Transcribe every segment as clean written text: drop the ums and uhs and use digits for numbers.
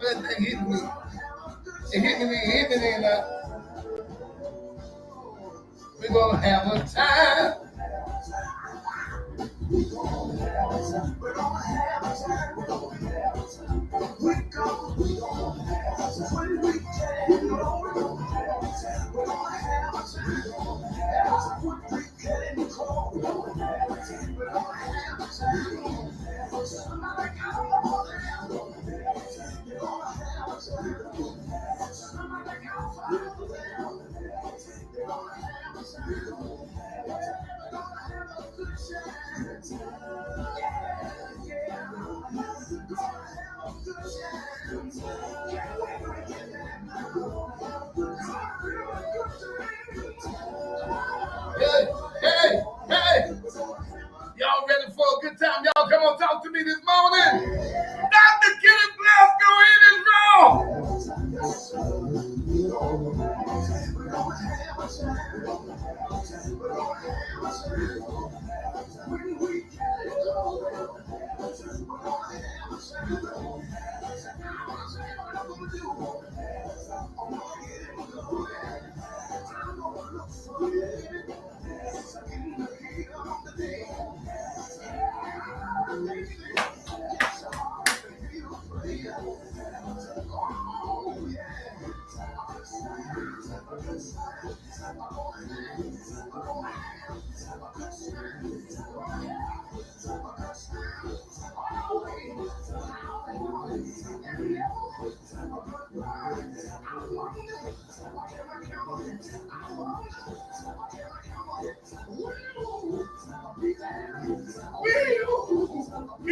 That thing hit me. It hit me, and we're gonna have a time. Hey, hey, y'all ready for a good time? Y'all come on, talk to me this morning. Dr. Kenneth Glasgow in his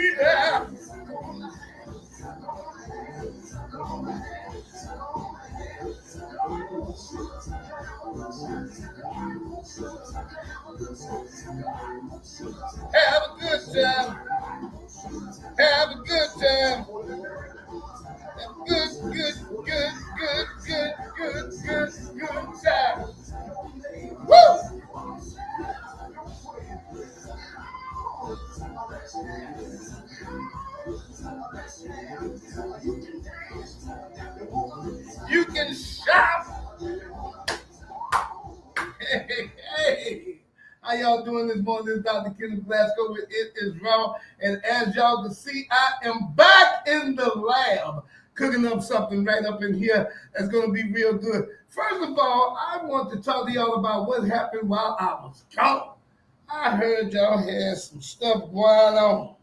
yeah. Have a good time. Have a good time. Good time. Woo! You can shop. Hey. How y'all doing this morning? This is Dr. Kenneth Glasgow with It Is Raw. And as y'all can see, I am back in the lab cooking up something right up in here that's going to be real good. First of all, I want to talk to y'all about what happened while I was gone. I heard y'all had some stuff going on.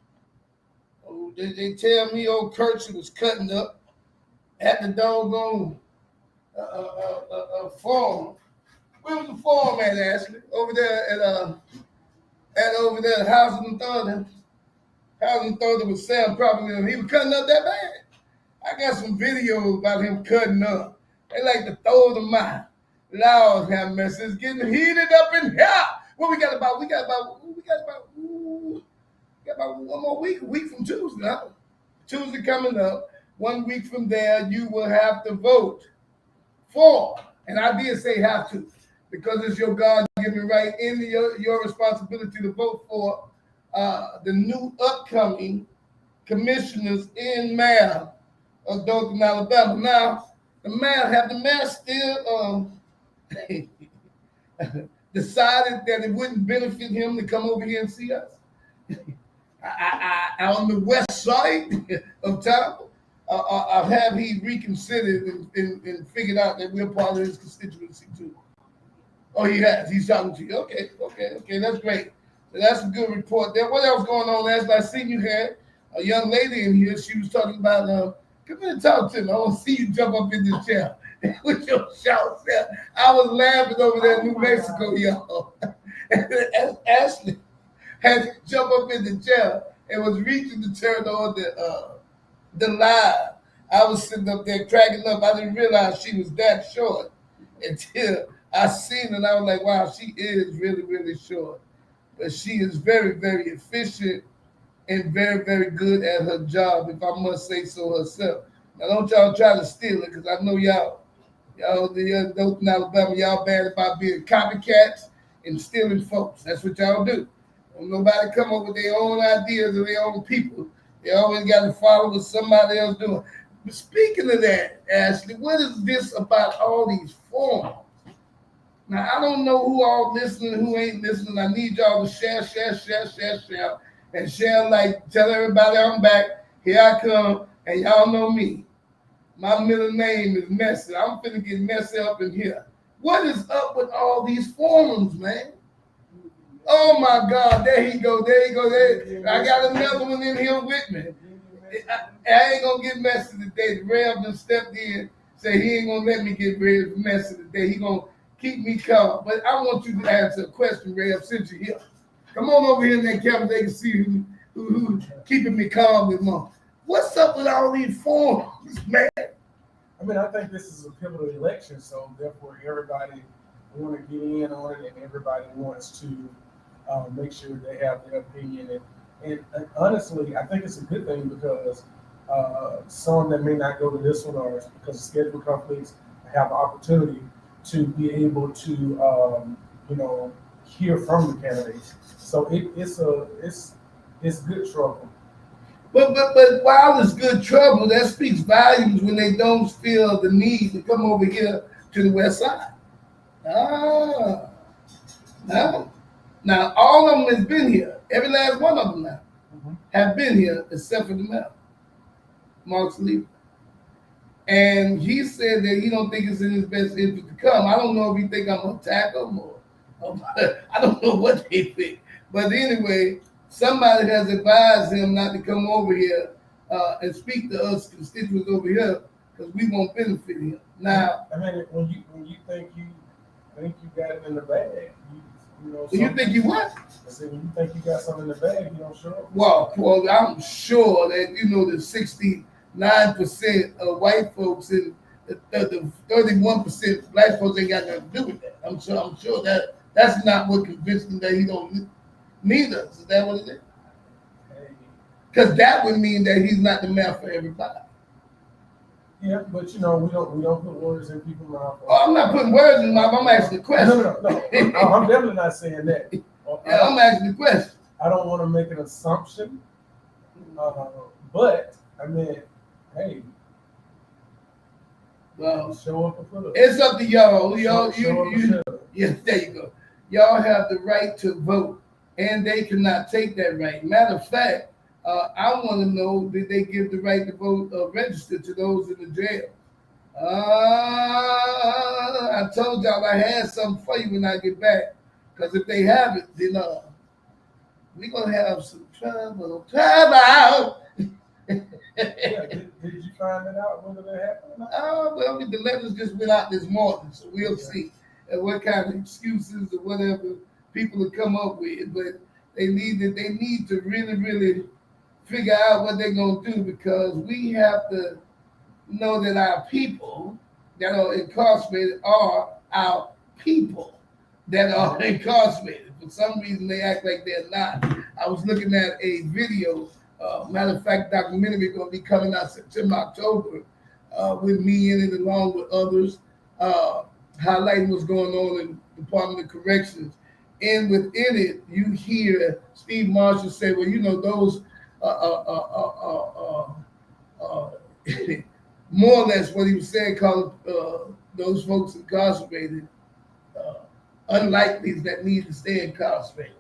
Oh, they tell me old Kirksey was cutting up at the doggone farm. Where was the farm at, Ashley? Over there at Housing Authority. Housing Authority with Sam property. He was cutting up that bad. I got some videos about him cutting up. They like to throw them out. Lord have mercy. It's getting heated up in here. What we got about one more week, a week from Tuesday. Huh? Tuesday coming up. 1 week from there, you will have to vote for, and I did say have to, because it's your God-given right and your responsibility to vote for the new upcoming commissioners in mayor of Dothan, Alabama. Now, the mayor still decided that it wouldn't benefit him to come over here and see us. I on the west side of town, I'll have he reconsidered and figured out that we're part of his constituency too. Oh, he has. He's talking to you. Okay. That's great. So that's a good report there. What else going on last night? I seen you had a young lady in here. She was talking about, come here and talk to me. I want to see you jump up in this chair with your shout. I was laughing over there in New Mexico, y'all. And Ashley had to jump up in the chair and was reaching to turn on the live. I was sitting up there cracking up. I didn't realize she was that short until I seen it. And I was like, wow, she is really, really short. But she is very, very efficient and very, very good at her job, if I must say so herself. Now, don't y'all try to steal it, because I know y'all in Alabama, y'all bad about being copycats and stealing folks. That's what y'all do. When nobody come up with their own ideas or their own people, they always got to follow what somebody else doing. But speaking of that, Ashley, what is this about all these forums? Now, I don't know who all listening, who ain't listening. I need y'all to share, and share like tell everybody I'm back. Here I come, and y'all know me. My middle name is Messy. I'm finna get messy up in here. What is up with all these forums, man? Oh my God, there he go, there he go, there. I got another one in here with me. I ain't gonna get messy today. The Rev done stepped in, say he ain't gonna let me get messy today. He gonna keep me calm. But I want you to answer a question, Rev, since you're here. Come on over here in that camera, they can see who keeping me calm this month. What's up with all these forums, man? I mean, I think this is a pivotal election, so therefore everybody want to get in on it, and everybody wants to make sure they have their opinion. And honestly, I think it's a good thing because some that may not go to this one or because of schedule conflicts have the opportunity to be able to, hear from the candidates. So it's good trouble. But while it's good trouble, that speaks volumes when they don't feel the need to come over here to the west side. Ah, no. Now all of them has been here. Every last one of them now have been here except for the mayor, Mark Sleep. And he said that he don't think it's in his best interest to come. I don't know if he think I'm gonna attack him or I don't know what they think. But anyway, somebody has advised him not to come over here and speak to us constituents over here because we won't benefit him. Now, I mean, when you think you got it in the bag, you think you what? I said when you think you got something in the bag, you don't show up. Well, I'm sure that the 69% of white folks and the 31% black folks ain't got nothing to do with that. I'm sure that that's not what convinced him that he don't need us. Is that what it is? Because that would mean that he's not the mayor for everybody. Yeah, but we don't put words in people's mouth. Oh, I'm not putting words in my mouth. I'm asking a question. No. I'm definitely not saying that. Yeah, I'm asking the question. I don't want to make an assumption, but I mean, hey, well, show up or put up. It's up to y'all. Yes, there you go. Y'all have the right to vote, and they cannot take that right. Matter of fact, I want to know, did they give the right to vote registered to those in the jail? I told y'all I had something for you when I get back, because if they haven't, then we're going to have some trouble. Yeah, did you find it out whether that happened? Well, the letters just went out this morning, so we'll see what kind of excuses or whatever people will come up with. But they need to really, really figure out what they're going to do, because we have to know that our people that are incarcerated are our people that are incarcerated. For some reason, they act like they're not. I was looking at a video. Matter of fact, documentary going to be coming out September, October, with me in it along with others, highlighting what's going on in the Department of Corrections. And within it, you hear Steve Marshall say, well, those more or less what he was saying, called those folks incarcerated unlikelies that need to stay incarcerated,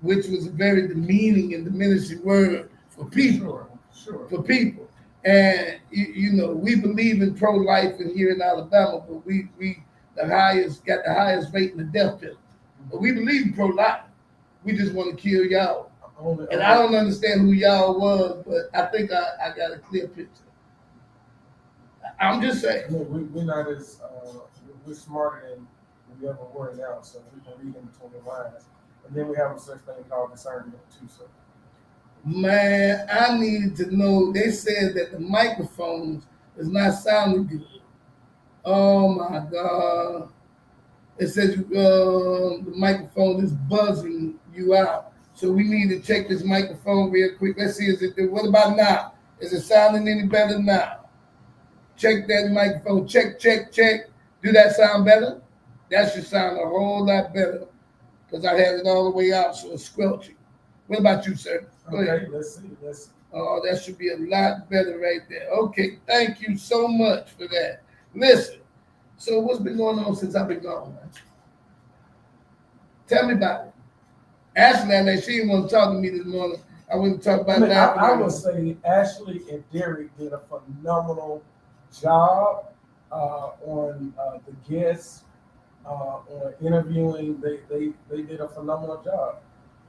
which was a very demeaning and diminishing word for people. Sure. For people. And we believe in pro-life in here in Alabama, but we got the highest rate in the death penalty. But we believe in pro-life. We just want to kill y'all. And I don't understand who y'all was, but I think I got a clear picture. I'm just saying. We're not as we're smarter than we ever were now, so we can read in between the lines. And then we have a such thing called discernment too. So, man, I need to know. They said that the microphones is not sounding good. Oh my God! It says the microphone is buzzing you out. So we need to check this microphone real quick. Let's see. What about now? Is it sounding any better now? Check that microphone. Check. Do that sound better? That should sound a whole lot better, because I had it all the way out, so it's squelching. What about you, sir? Okay, let's see. Oh, that should be a lot better right there. Okay, thank you so much for that. Listen, so what's been going on since I've been gone, man? Tell me about it. Ashley, like she didn't want to talk to me this morning. I wouldn't talk about that. I would say Ashley and Derek did a phenomenal job on the guests, on interviewing. They did a phenomenal job,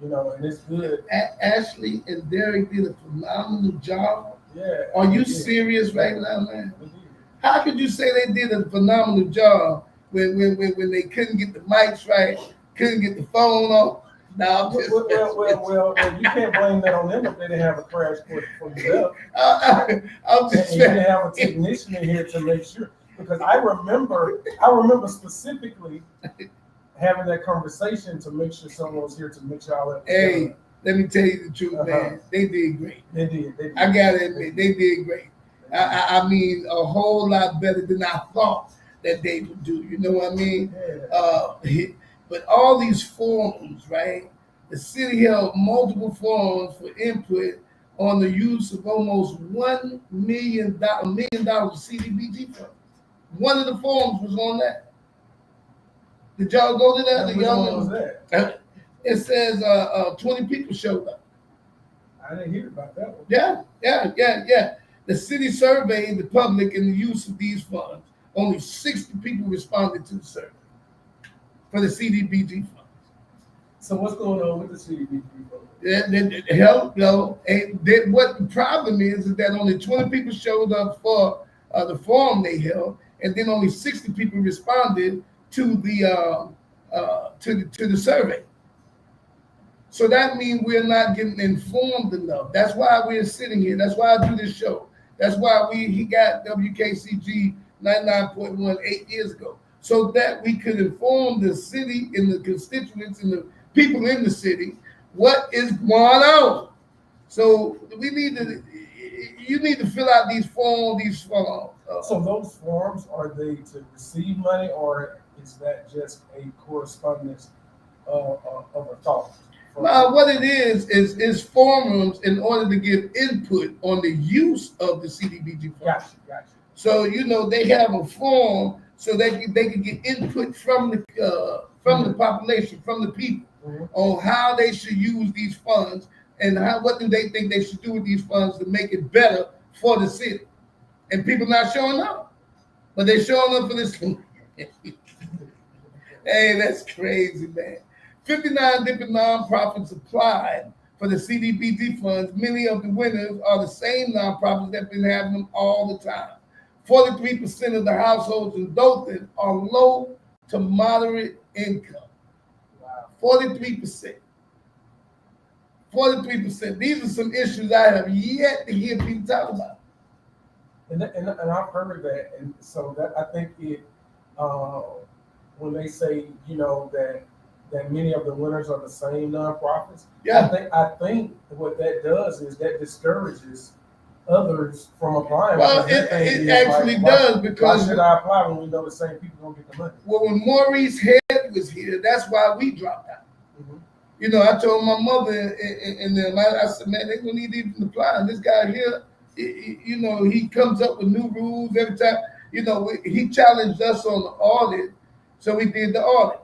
and it's good. Ashley and Derek did a phenomenal job. Yeah. Are you serious right now, man? How could you say they did a phenomenal job when they couldn't get the mics right, couldn't get the phone off? No, well, you can't blame that on them if they didn't have a crash course before you left. I'm just and you didn't have a technician in here to make sure. Because I remember specifically having that conversation to make sure someone was here to make sure all that. Hey, let me tell you the truth, man. They did great. They did. I gotta admit, they did great. I mean, a whole lot better than I thought that they would do. You know what I mean? Yeah. But all these forums, right? The city held multiple forums for input on the use of almost $1 million of CDBG funds. One of the forums was on that. Did y'all go to that? Which one was that? It says 20 people showed up. I didn't hear about that one. Yeah. The city surveyed the public in the use of these funds. Only 60 people responded to the survey for the CDBG funds. So what's going on with the CDBG funds? Help, what the problem is that only 20 people showed up for the forum they held, and then only 60 people responded to the survey. So that means we're not getting informed enough. That's why we're sitting here. That's why I do this show. That's why he got WKCG 99.1 8 years ago, so that we could inform the city and the constituents and the people in the city what is going on. So you need to fill out these forms. So those forms, are they to receive money, or is that just a correspondence of a thought? What it is forums in order to give input on the use of the CDBG funds. Gotcha. So they have a form so they can get input from the population, from the people, on how they should use these funds and what do they think they should do with these funds to make it better for the city. And people not showing up, but they're showing up for this. Hey, that's crazy, man. 59 different nonprofits applied for the CDBG funds. Many of the winners are the same nonprofits that have been having them all the time. 43% of the households in Dothan are low to moderate income. Wow. 43%. 43%. These are some issues I have yet to hear people talk about. And I've heard that, and so that I think it when they say that many of the winners are the same nonprofits. Yeah. I think what that does is that discourages others from applying. Well, it actually does, because why should I apply when we know the same people don't get the money? Well, when Maurice Head was here, that's why we dropped out. Mm-hmm. I told my mother and them, I said, man, they don't need to even apply. And this guy here, he comes up with new rules every time. He challenged us on the audit, so we did the audit.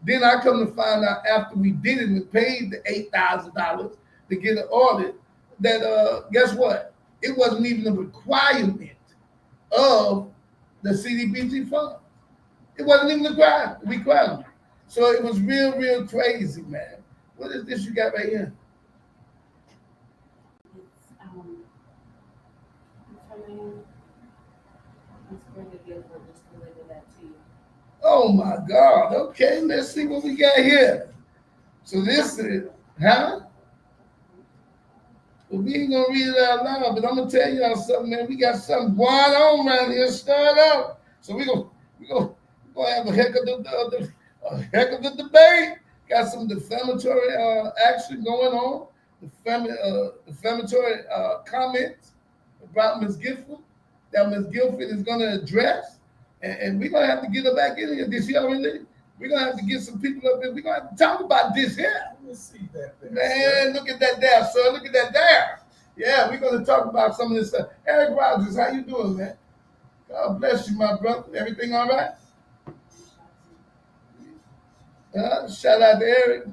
Then I come to find out after we did it and paid the $8,000 to get an audit that guess what? It wasn't even a requirement of the CDBG fund. It wasn't even a requirement. So it was real crazy, man. What is this you got right here? Oh my God. Okay, let's see what we got here. So this is, Well, we ain't gonna read it out loud, but I'm gonna tell y'all something, man. We got something going on around here. Start up. So we gonna have a heck of the debate. Got some defamatory action going on. Defamatory comments about Ms. Gifford that Ms. Gifford is gonna address. And we're gonna have to get her back in here this year already. We're gonna have to get some people up here. We're gonna have to talk about this here. Let me see that there. Man, look at that there, son. Look at that there. Yeah, we're gonna talk about some of this stuff. Eric Rogers, how you doing, man? God bless you, my brother. Everything all right? Shout out to Eric.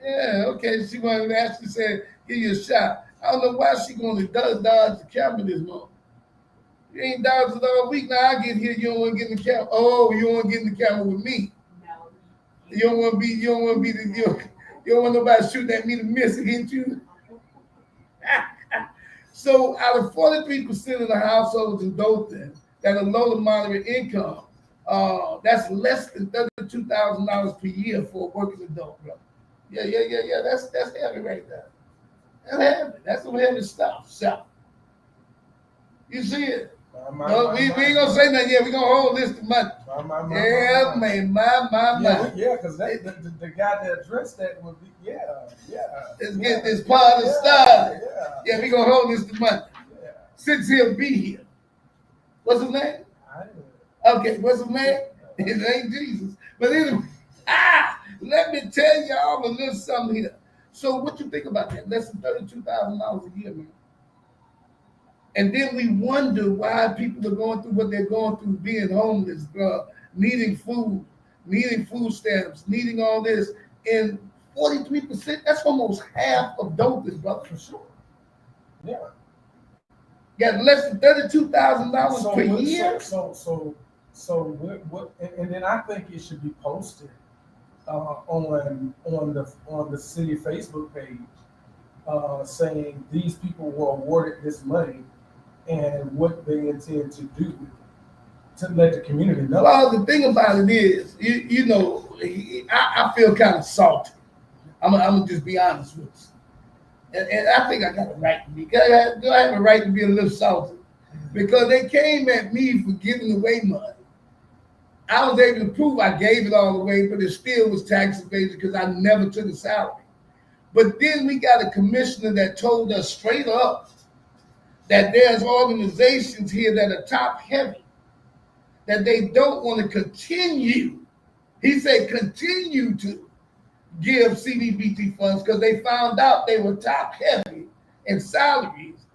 Yeah, okay. She wanted to actually say, give you a shot. I don't know why she gonna dodge the camera this month. You ain't dodged it all week. Now I get here, you don't want to get in the camera. Oh, you don't want to get in the camera with me. You don't want to be. You don't want nobody shooting at me to miss against you. So, out of 43% of the households in Dothan that are low to moderate income, that's less than $32,000 per year for a working adult, brother. Yeah. That's heavy right there. That's heavy. That's some heavy stuff. So, you see it? No, we ain't gonna say nothing yet. We gonna hold this to money. Yeah, man, my. Yeah, because the guy that addressed that would be Let's get this part started. Yeah, we gonna hold this to money. Yeah. Since he'll be here. What's his name? Okay, what's his name? His name Jesus. But anyway, let me tell y'all a little something here. So what you think about that? Less than $32,000 a year, man. And then we wonder why people are going through what they're going through, being homeless, needing food, needing food stamps, needing all this. And 43%, that's almost half of Dothan, brother. For sure. Yeah. Got less than $32,000 per year. So what? And then I think it should be posted on the city Facebook page, saying these people were awarded this money and what they intend to do to let the community know. Well, the thing about it is, you know, I feel kind of salty. I'm gonna just be honest with you, and I think I got a right to be. Do I have a right to be a little salty? Because they came at me for giving away money. I was able to prove I gave it all away, but it still was tax evasion because I never took a salary. But then we got a commissioner that told us straight up that there's organizations here that are top heavy, that they don't want to continue. He said continue to give CDBG funds because they found out they were top heavy in salaries,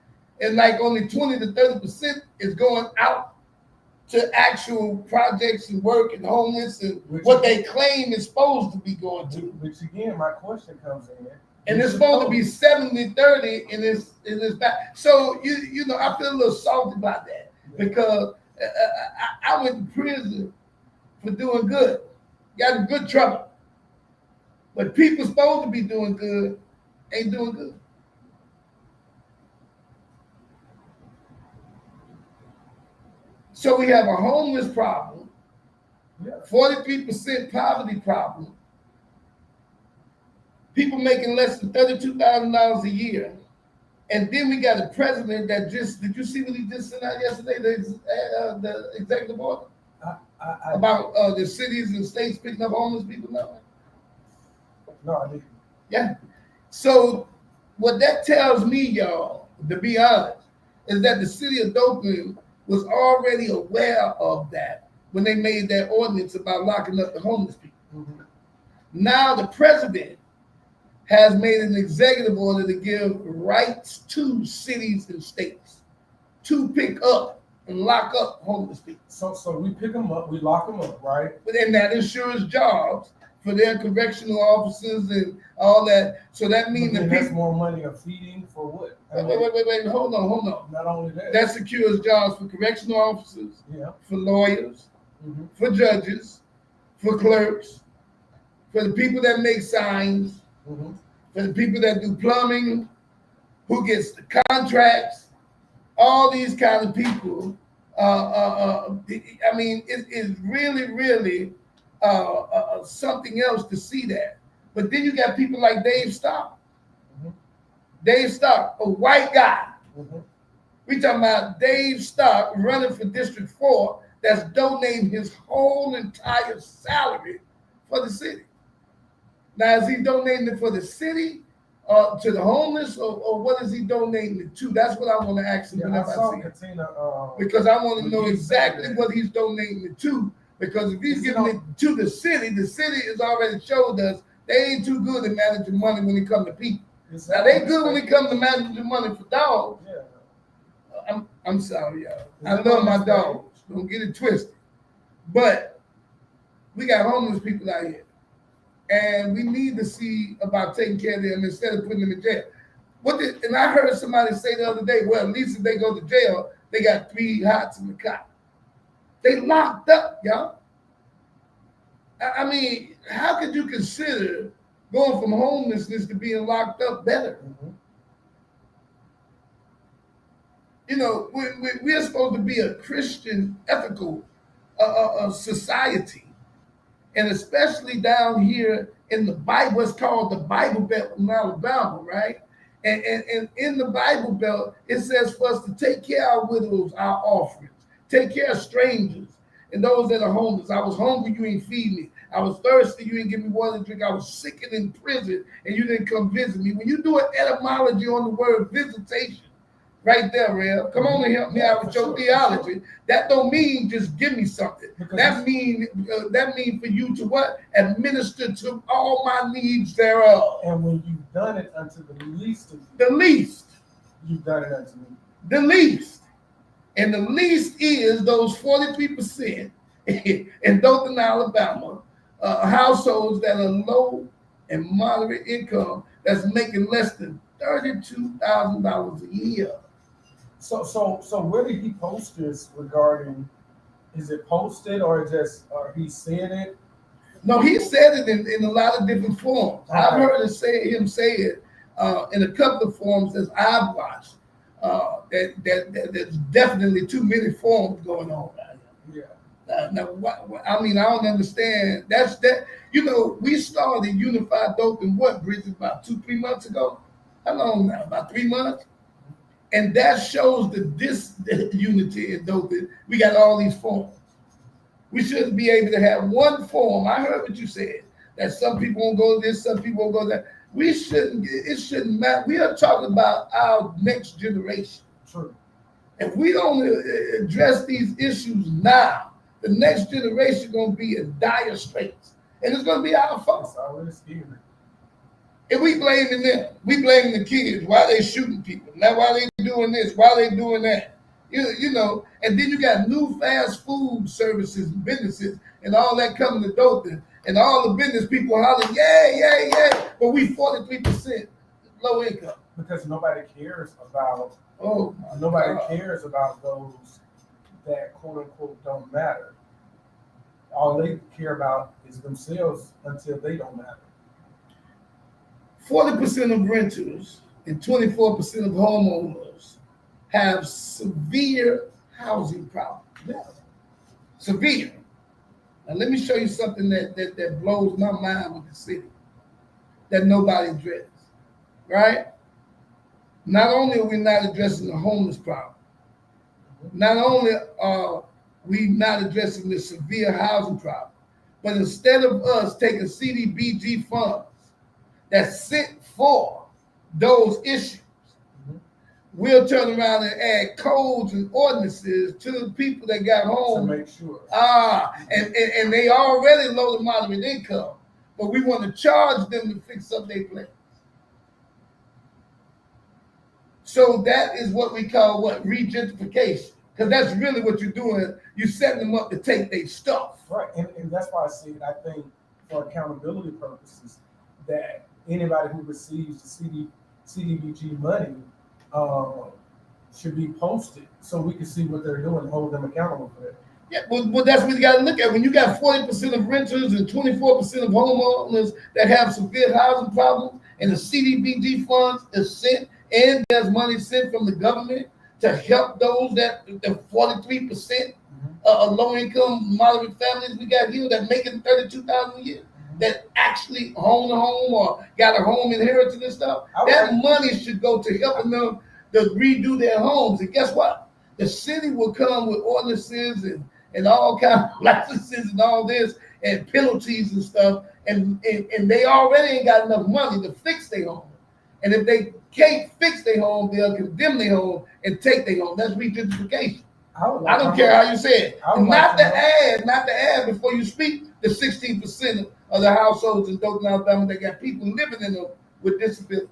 and like only 20 to 30% is going out to actual projects and work and homeless and what they claim is supposed to be going to. Which again, my question comes in. And it's supposed to be 70-30 in this back. So you know, I feel a little salty about that because I went to prison for doing good, got in good trouble. But people supposed to be doing good ain't doing good. So we have a homeless problem, 43% poverty problem, people making less than $32,000 a year. And then we got a president that did you see what he just sent out yesterday, the executive order? About the cities and states picking up homeless people now? No, I didn't. Yeah. So what that tells me, y'all, to be honest, is that the city of Dothan was already aware of that when they made that ordinance about locking up the homeless people. Mm-hmm. Now the president has made an executive order to give rights to cities and states to pick up and lock up homeless people. So we pick them up, we lock them up, right? And that ensures jobs for their correctional officers and all that. So that means that that's more money of feeding for what? Wait, hold on. Not only that. That secures jobs for correctional officers, for lawyers, for judges, for clerks, for the people that make signs, for the people that do plumbing, who gets the contracts, all these kind of people. I mean, it is really something else to see that. But then you got people like Dave Stock. Dave Stock, a white guy. We talking about Dave Stock running for District 4 that's donating his whole entire salary for the city. Now, is he donating it for the city, to the homeless, or what is he donating it to? That's what I want to ask him whenever I see him. Because I want to know exactly what he's donating it to. Because if he's giving it to the city has already showed us they ain't too good at managing money when it comes to people. Now they good when it comes to managing money for dogs. Yeah. I'm sorry, y'all. I love my dogs. Don't get it twisted. But we got homeless people out here, and we need to see about taking care of them instead of putting them in jail. And I heard somebody say the other day, well, at least if they go to jail, they got 3 hots in the cot. They locked up, y'all. I mean, how could you consider going from homelessness to being locked up better? Mm-hmm. You know, we're supposed to be a Christian, ethical society. And especially down here in the Bible, what's called the Bible Belt in Alabama, right? And in the Bible Belt, it says for us to take care of our widows, our orphans, take care of strangers and those that are homeless. I was hungry, you ain't feed me. I was thirsty, you didn't give me water to drink. I was sick and in prison, and you didn't come visit me. When you do an etymology on the word visitation, right there, Rev. Come on and help me out with your theology. That don't mean just give me something. That mean for you to what? Administer to all my needs thereof. And when you've done it unto the least of the least, you've done it unto me. The least. And the least is those 43% in Dothan, Alabama, households that are low and moderate income that's making less than $32,000 a year. So where did he post this regarding? Is it posted or he said it? No, he said it in a lot of different forms. Okay. I've heard him say it in a couple of forms as I've watched. There's definitely too many forms going on right here. Yeah. I mean, I don't understand. You know, we started Unified Dothan Bridget, about 2-3 months ago. How long now? About 3 months. And that shows the disunity in Dothan. We got all these forms. We should be able to have one form. I heard what you said, that some people won't go to this, some people won't go to that. It shouldn't matter. We are talking about our next generation. True. If we don't address these issues now, the next generation is going to be in dire straits. And it's going to be our fault. It's always scary. And we blaming them. We blaming the kids. Why they shooting people? Now why they doing this? Why they doing that? You know, and then you got new fast food services and businesses and all that coming to Dothan. And all the business people hollering, yeah. But we 43% low income. Because nobody cares about cares about those that quote unquote don't matter. All they care about is themselves until they don't matter. 40% of renters and 24% of homeowners have severe housing problems. Yeah. Severe. Now let me show you something that blows my mind with the city that nobody addressed. Right? Not only are we not addressing the homeless problem, not only are we not addressing the severe housing problem, but instead of us taking CDBG funds that's sent for those issues, we'll turn around and add codes and ordinances to the people that got home. To make sure. And they already low to moderate income, but we want to charge them to fix up their place. So that is what we call regentrification. Because that's really what you're doing. You're setting them up to take their stuff. Right, and that's why I said I think for accountability purposes that anybody who receives the CDBG money should be posted so we can see what they're doing and hold them accountable for it. Yeah, well, that's what you got to look at. When you got 40% of renters and 24% of homeowners that have severe housing problems, and the CDBG funds is sent, and there's money sent from the government to help those the 43% of low-income, moderate families we got here that making $32,000 a year, that actually own a home or got a home inheritance and stuff. That money should go to helping them to redo their homes. And guess what? The city will come with ordinances and all kinds of licenses and all this and penalties and stuff, and they already ain't got enough money to fix their home. And if they can't fix their home, they'll condemn their home and take their home. That's regentrification. I don't care how you say it. Not to add before you speak, the 16% of the households in Dothan, Alabama that got people living in them with disabilities.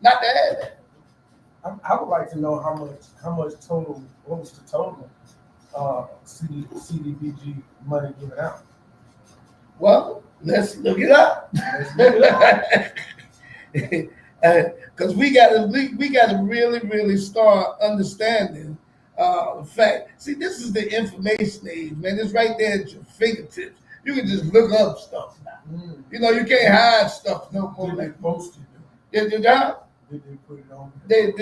not to add that. I would like to know how much total, what was the total CDBG money given out? Well, let's look it up. Let's look it up. Because we gotta really start understanding the fact. See, this is the information age, man. It's right there at your fingertips. You can just look up stuff now. You know, you can't hide stuff no more. Did they Like, post it? did they Put it on? they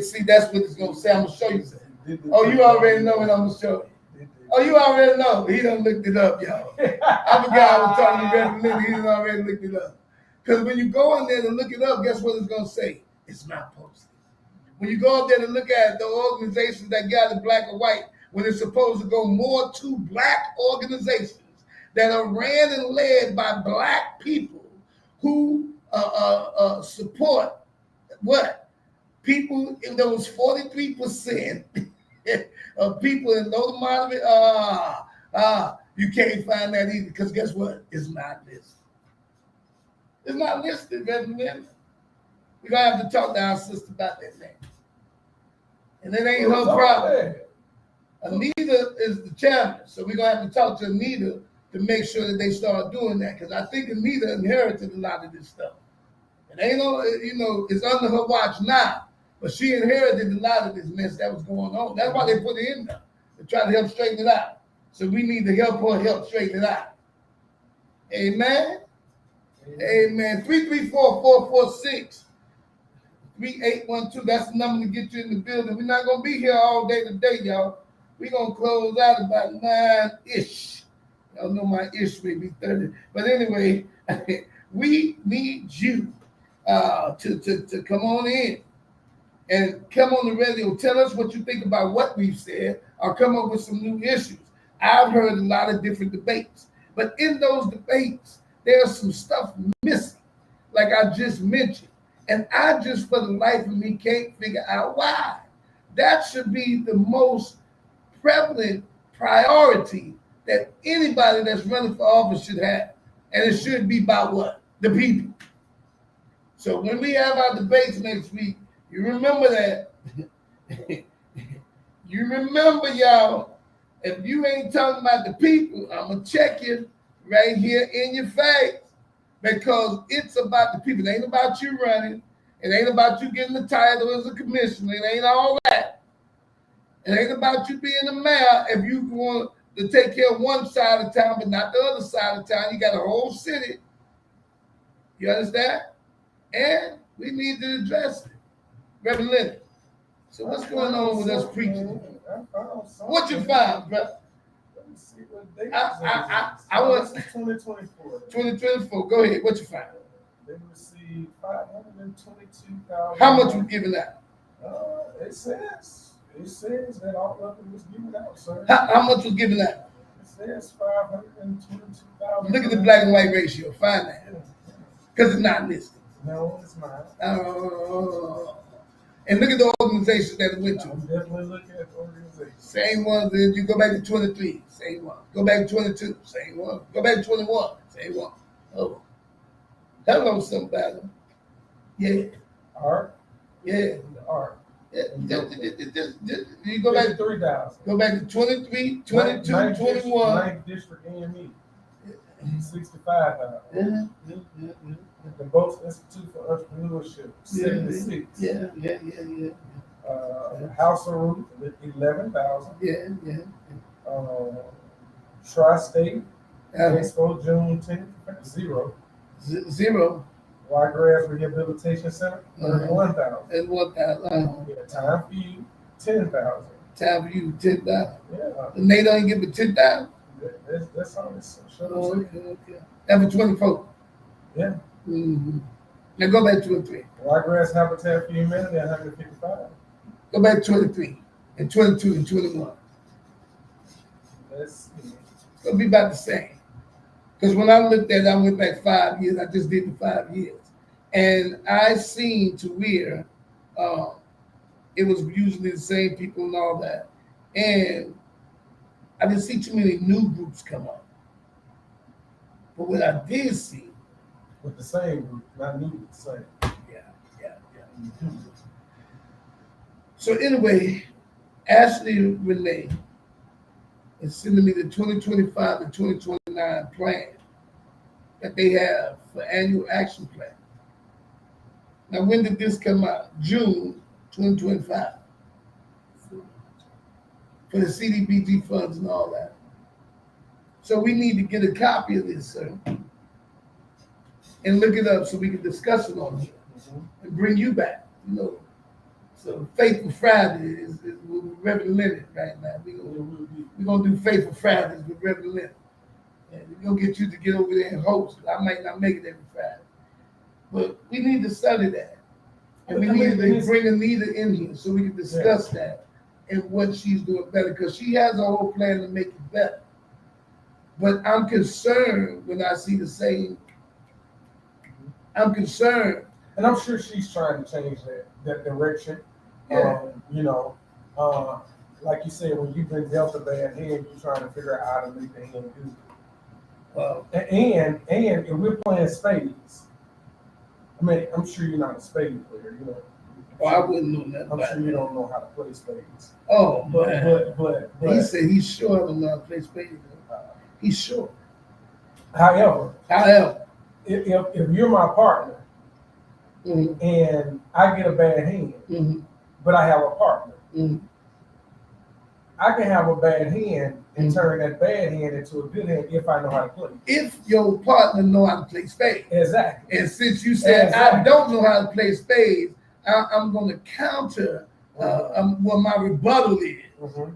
see, that's what it's gonna say. I'm gonna show you that. Did they Oh, put you it on? already know what I'm gonna show you. Did they- Oh, you already know. He done looked it up, y'all. I'm a guy I was talking to Reverend Linda. He done already looked it up. Because when you go in there to look it up, guess what it's gonna say? It's not posted. When you go up there to look at the organizations that got it black or white, when it's supposed to go more to black organizations that are ran and led by black people who support what? People in those 43% of people in low to moderate, you can't find that either, because guess what? It's not listed. It's not listed, Reverend Linda. We're going to have to talk to our sister about that thing. And it ain't her problem. Anita is the chairman, so we're going to have to talk to Anita to make sure that they start doing that, because I think Anita inherited a lot of this stuff. It ain't no, you know, it's under her watch now, but she inherited a lot of this mess that was going on. That's why they put it in there, to try to help straighten it out. So we need to help her help straighten it out. Amen. Amen. 334-446-3812. That's the number to get you in the building. We're not going to be here all day today, y'all. We're going to close out about 9-ish. Y'all know my ish may be 30. But anyway, we need you to come on in and come on the radio. Tell us what you think about what we've said, or come up with some new issues. I've heard a lot of different debates. But in those debates, there's some stuff missing, like I just mentioned. And I just, for the life of me, can't figure out why. That should be the most prevalent priority that anybody that's running for office should have. And it should be about what? The people. So when we have our debates next week, you remember that. You remember, y'all, if you ain't talking about the people, I'm going to check you right here in your face, because it's about the people. It ain't about you running. It ain't about you getting the title as a commissioner. It ain't all that. It ain't about you being the mayor if you want to take care of one side of town but not the other side of town. You got a whole city. You understand? And we need to address it. Reverend Leonard. So what's going on with us preaching? What you found, brother? Let me see what date I want 2024. 2024. Go ahead. What you found? They received 522,000. How much was given out? It says that all of it was given out, sir. How much was given out? It says 522,000. Look at the black and white ratio. Find that. Because it's not listed. No, it's not. And look at the organizations that it went to. I'm definitely looking at the organizations. Same ones. Then you go back to 23. Same one. Go back to 22. Same one. Go back to 21. Same one. Oh. Hello, somebody. Yeah. Art? Yeah. Art. Yeah. You go back to 3,000. Go back to 23, 22, 21. 9th District AME. 65,000. The Boats Institute for Entrepreneurship, 76. Yeah. House of Ruth, 11,000. Yeah. Tri-State, Expo, June 10th, 0. Zero. Wiregrass Rehabilitation Center, 31,000. And 1,000. Yeah, Time for You, 10,000. Time for you, 10,000. Yeah. And they don't give it 10,000. That's all this shows. Okay. And for 24. Yeah. Mm-hmm. Now go back to 23. Wiregrass Habitat for Humanity, 155. Go back to 23 and 22 and 21. Let's see. It'll be about the same. Because when I looked at it, I went back 5 years. I just did the 5 years. And I seen to where it was usually the same people and all that. And I didn't see too many new groups come up. But what I did see. With the same group, not new, but the same. Yeah. So anyway, Ashley Renee is sending me the 2025 to 2029 plan that they have for annual action plan. Now, when did this come out? June 2025 for the CDBG funds and all that. So we need to get a copy of this, sir, and look it up so we can discuss it on here and bring you back. You know, so Faithful Friday is with Reverend Leonard right now. We're gonna do Faithful Fridays with Reverend Leonard, and we're gonna get you to get over there and host. I might not make it every Friday, but we need to study that, and we need to bring Anita in here so we can discuss that and what she's doing better, because she has a whole plan to make it better. But I'm concerned when I see the same. I'm concerned, and I'm sure she's trying to change that direction. Yeah. Like you said, when you've been dealt a bad hand, you're trying to figure out how to make the hand good. And if we're playing spades, I mean, I'm sure you're not a spade player, you know. I wouldn't know that. I'm sure you don't know how to play spades. Oh, but he said he's sure I don't know how to play spades. He's sure. However, if you're my partner, mm-hmm. and I get a bad hand, mm-hmm. but I have a partner, mm-hmm. I can have a bad hand and turn that bad hand into a good hand if I know how to play. If your partner know how to play spades. Exactly. And since you said I don't know how to play spades, I'm going to counter what my rebuttal is. Mm-hmm.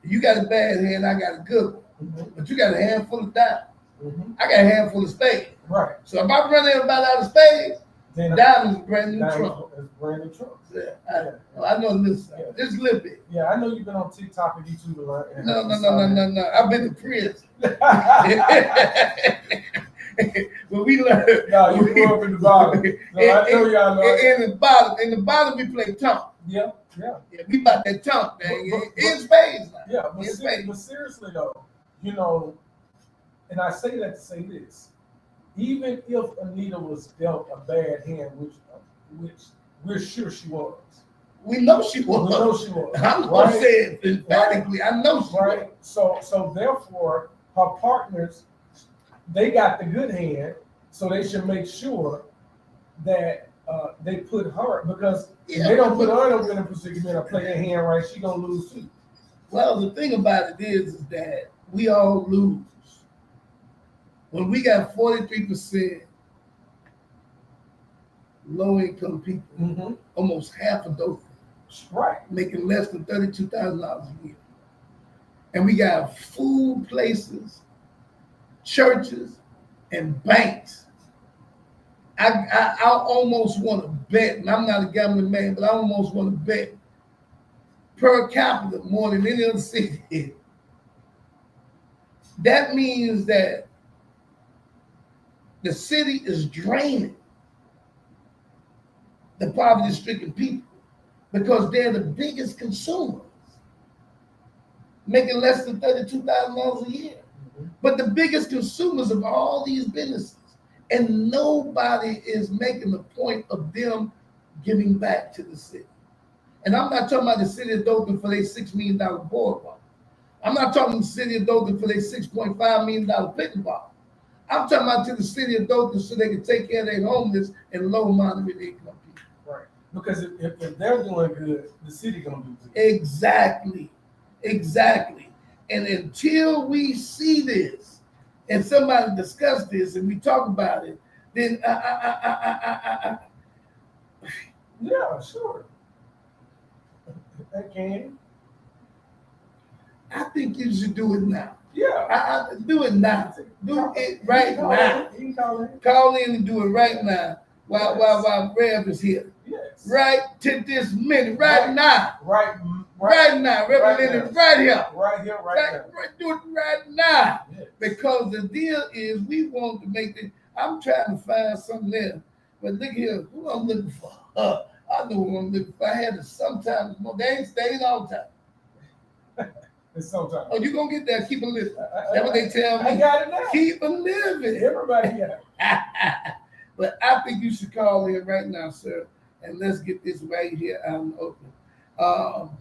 You got a bad hand, I got a good one. Mm-hmm. But you got a handful of diamonds. Mm-hmm. I got a handful of spades. Right. So if I run everybody out of spades, then diamonds is brand new trump. It's brand new trump. Yeah. I know this. Yeah. Just a little bit. Yeah, I know you've been on TikTok and YouTube a lot. No. I've been to prison. But we learned. No, you grew up in the bottom. No, I know y'all know. In the bottom, we play tongue. Yeah. We about that tongue thing. In spades now. Yeah, but seriously though, you know, and I say that to say this: even if Anita was dealt a bad hand, which we're sure she was. We know she was. I'm gonna say it emphatically. Right. I know she was. So therefore, her partners, they got the good hand, so they should make sure that they put her, because if they don't put her in a position to play their hand right, she gonna lose too. Well, the thing about it is that we all lose. When we got 43% low-income people, mm-hmm. almost half of those, making less than $32,000 a year, and we got food places, churches, and banks. I almost want to bet, and I'm not a gambling man, but I almost want to bet per capita more than any other city. That means that the city is draining the poverty-stricken people because they're the biggest consumers, making less than $32,000 a year. Mm-hmm. But the biggest consumers of all these businesses, and nobody is making a point of them giving back to the city. And I'm not talking about the city of Dothan for their $6 million boardwalk. I'm not talking the city of Dothan for their $6.5 million pickleball. I'm talking about to the city of Dothan so they can take care of their homeless and low moderate income people. Right. Because if they're doing good, the city gonna do good. Exactly. And until we see this, and somebody discuss this, and we talk about it, then yeah, sure. I can. I think you should do it now. Yeah. Do it now. Do it right now. You can call in and do it right now while Rev is here. Yes. Right to this minute. Right now. Right now. Reverend right here. Right here, right now. Do it right now. Yes. Because the deal is we want to make it. I'm trying to find something there. But look here, who I'm looking for? I know who I'm looking for. I had to sometimes, they ain't all the time. It's sometimes. Oh, you gonna get that? Keep it living. That's what they tell me. I got it now. Keep it living. Everybody got it. But I think you should call in right now, sir, and let's get this right here out in the open. Um,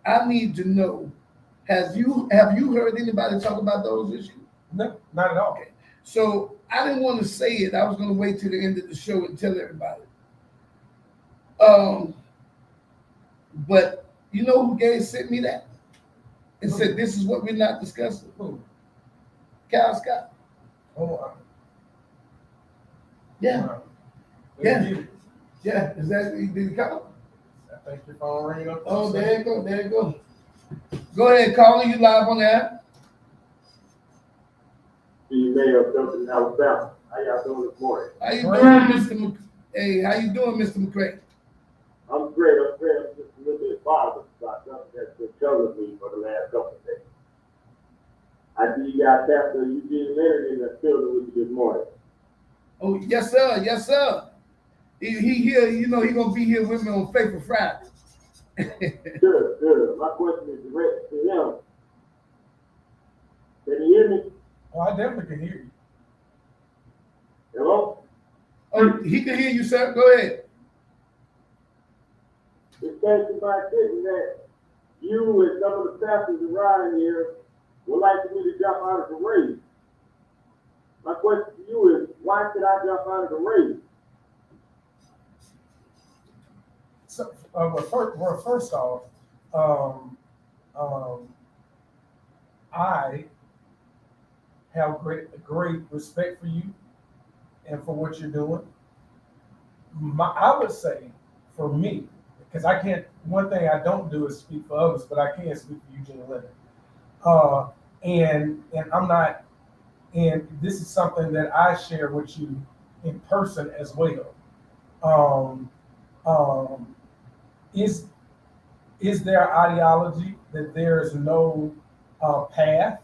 I need to know: have you heard anybody talk about those issues? No, not at all. Okay, so I didn't want to say it. I was going to wait till the end of the show and tell everybody. Um, but you know who sent me that and said this is what we're not discussing? Who? Cal Scott. Oh, wow. Yeah, Wow. yeah, yeah. Is that did he call? I think your phone ringing up. Oh, there you go. There you go. Go ahead, caller. You live on the app. The mayor of Dothan, Alabama. How y'all doing this morning? How you doing, Mr. Hey, how you doing, Mr. McCray? I'm great. I'm just a little bit bothered about something that's been troubling me for the last couple of days. I see you got Pastor Eugene Leonard in the building with you this morning. Oh, yes, sir. Yes, sir. He here. You know he gonna be here with me on Faithful Friday. Good. My question is direct to him. Can you hear me? Oh, I definitely can hear you. Hello? Oh, he can hear you, sir. Go ahead. It says to my attention that you and some of the pastors around here would like for me to jump out of the race. My question to you is, why should I jump out of the race? So, first off, I have great respect for you and for what you're doing. I would say, for me, because I can't. One thing I don't do is speak for others, but I can speak for Eugene Leonard. And I'm not. And this is something that I share with you in person as well. Is there ideology that there is no path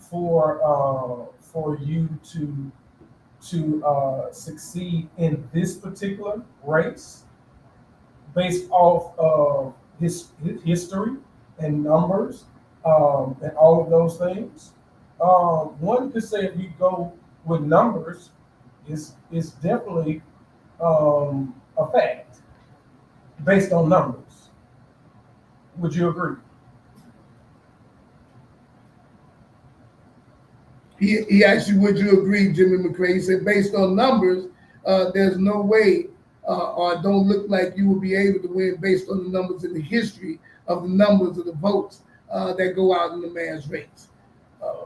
for you to succeed in this particular race based off of his history and numbers and all of those things? One could say if you go with numbers, is definitely a fact based on numbers. Would you agree? He asked you, would you agree, Jimmy McCray? He said, based on numbers, there's no way or it don't look like you will be able to win based on the numbers in the history of the numbers of the votes that go out in the man's race.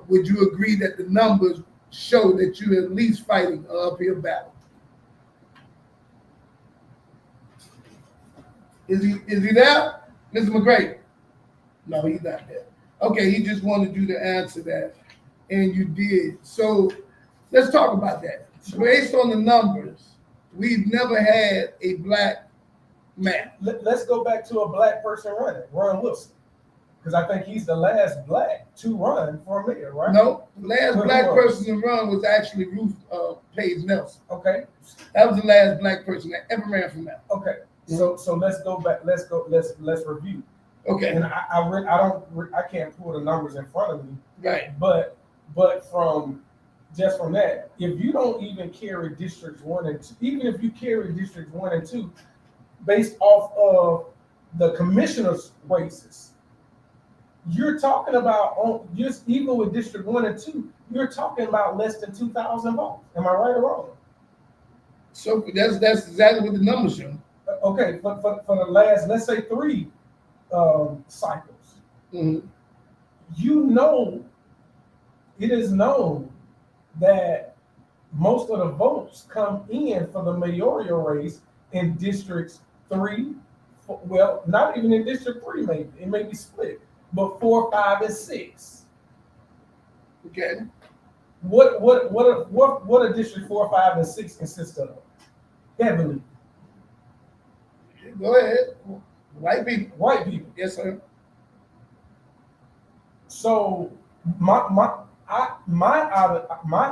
Would you agree that the numbers show that you're at least fighting an uphill battle? Is he there, Mr. McCray? No, he's not there. Okay, he just wanted you to answer that, and you did. So let's talk about that. Based on the numbers, we've never had a black man. Let's go back to a black person running, Ron Wilson, because I think he's the last black to run for mayor, right? No, the last black person to run was actually Ruth Page Nelson. Okay, that was the last black person that ever ran from that. Okay, so let's go back. Let's review. Okay, and I can't pull the numbers in front of me. Right, but from that, if you don't even carry districts 1 and 2, even if you carry districts 1 and 2, based off of the commissioners' races, you're talking about just even with district 1 and 2, you're talking about less than 2,000 votes. Am I right or wrong? So that's exactly what the numbers show. Okay, for the last, let's say 3 cycles, you know, it is known that most of the votes come in for the mayoral race in districts 3. Well, not even in district 3, maybe it may be split, but 4, 5, and 6. Okay. What a district 4, 5, and 6 consist of? Heavily. Go ahead. White people. White people. Yes, sir. So my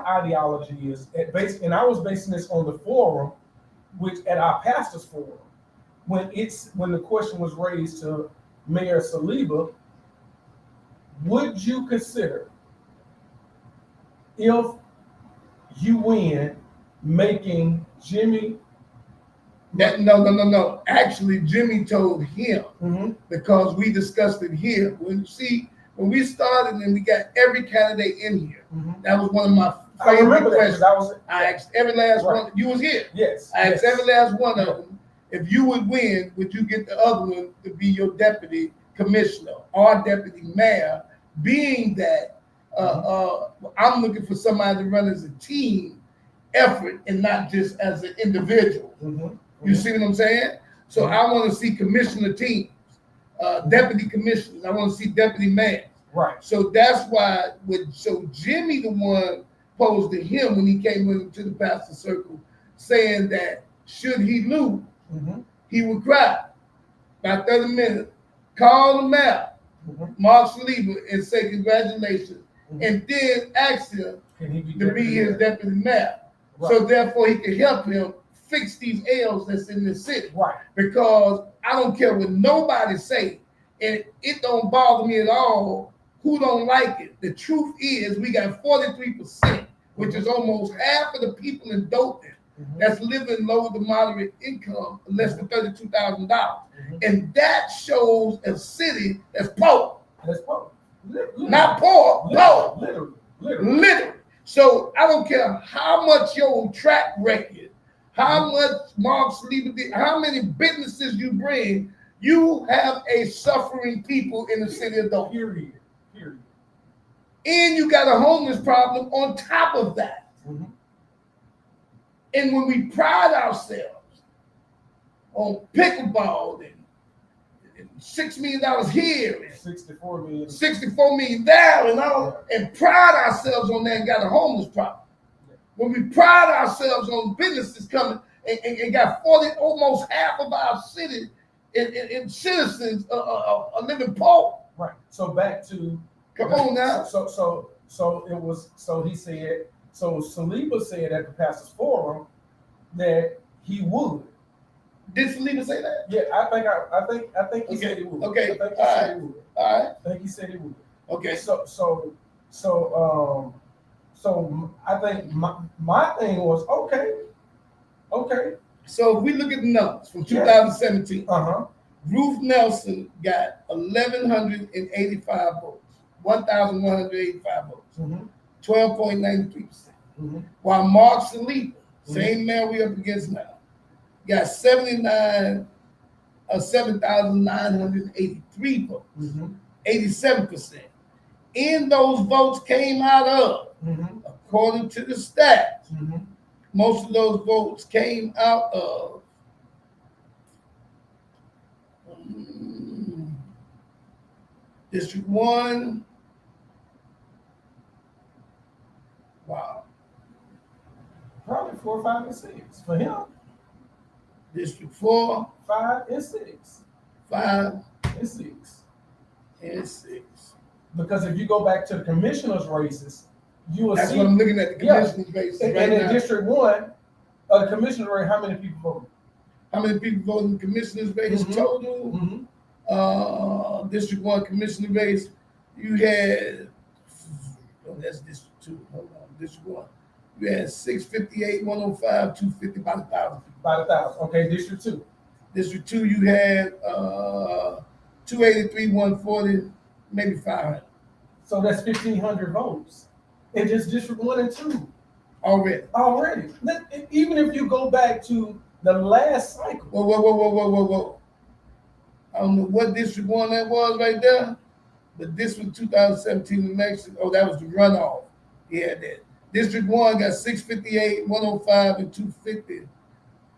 ideology is and I was basing this on the forum, which at our pastors forum, when the question was raised to Mayor Saliba, would you consider, if you win making Jimmy. No. Actually, Jimmy told him Mhm. because we discussed it here. When we started and we got every candidate in here, Mhm. that was one of my I remember favorite that because questions. I asked every last Right. one. You was here. Yes. I asked yes. every last one Yeah. of them. If you would win, would you get the other one to be your deputy commissioner or deputy mayor? Being that I'm looking for somebody to run as a team effort and not just as an individual. Mhm. You see what I'm saying? So Mhm. I want to see commissioner teams, deputy commissioners. I want to see deputy mayors. Right. So that's why. So Jimmy, the one posed to him when he came into the pastor circle, saying that should he lose, Mhm. he would cry about 30 minutes, call him out, Mhm. Mark Saliba, and say congratulations, Mhm. and then ask him Can he be to be his deputy mayor. Right. So therefore he can help him fix these L's that's in this city. Right. Because I don't care what nobody say, and it don't bother me at all who don't like it. The truth is we got 43%, which is almost half of the people in Dothan that's living low to moderate income, less than $32,000. And that shows a city that's poor. That's poor. Not poor, poor. Literally. So I don't care how much your track record, how much Mark Saliba did, how many businesses you bring, you have a suffering people in the city of Dothan. Period. And you got a homeless problem on top of that. Mhm. And when we pride ourselves on pickleball and $6 million here and 64 million there and all, and pride ourselves on that and got a homeless problem. When we pride ourselves on businesses coming and got 40, almost half of our city and citizens are living poor. Right. So back to Come on now. So it was. So he said. So Saliba said at the pastors forum that he would. Did Saliba say that? Yeah, I think he said he would. Okay. I think he said he would. All right. I think he said he would. Okay. So I think my thing was okay. So if we look at the numbers from 2017, Ruth Nelson got 1,185 votes, 1,185 votes, 12.93%. While Mark Saliba, same man we up against now, got 7,983 votes, 87%. And those votes came out of, according to the stats, most of those votes came out of District 1. Wow. Probably 4, 5, and 6 for him. District 4, 5, and 6. 5, and 6. And 6. Because if you go back to the commissioners' races, you will That's see. what I'm looking at, the commissioners' races and right in now. District 1, the commissioner race, how many people voted? How many people voted in the commissioners' race total? District 1 commissioner race, you had, that's District 2, hold on, District 1. You had 658, 105, 250, about 1,000 people. About 1,000, okay, District 2. District 2, you had 283, 140, maybe 500. So that's 1,500 votes in just District 1 and 2. Already. Even if you go back to the last cycle. Whoa. I don't know what District 1 that was right there, but this was 2017 election. Oh, that was the runoff. Yeah, that. District 1 got 658, 105, and 250.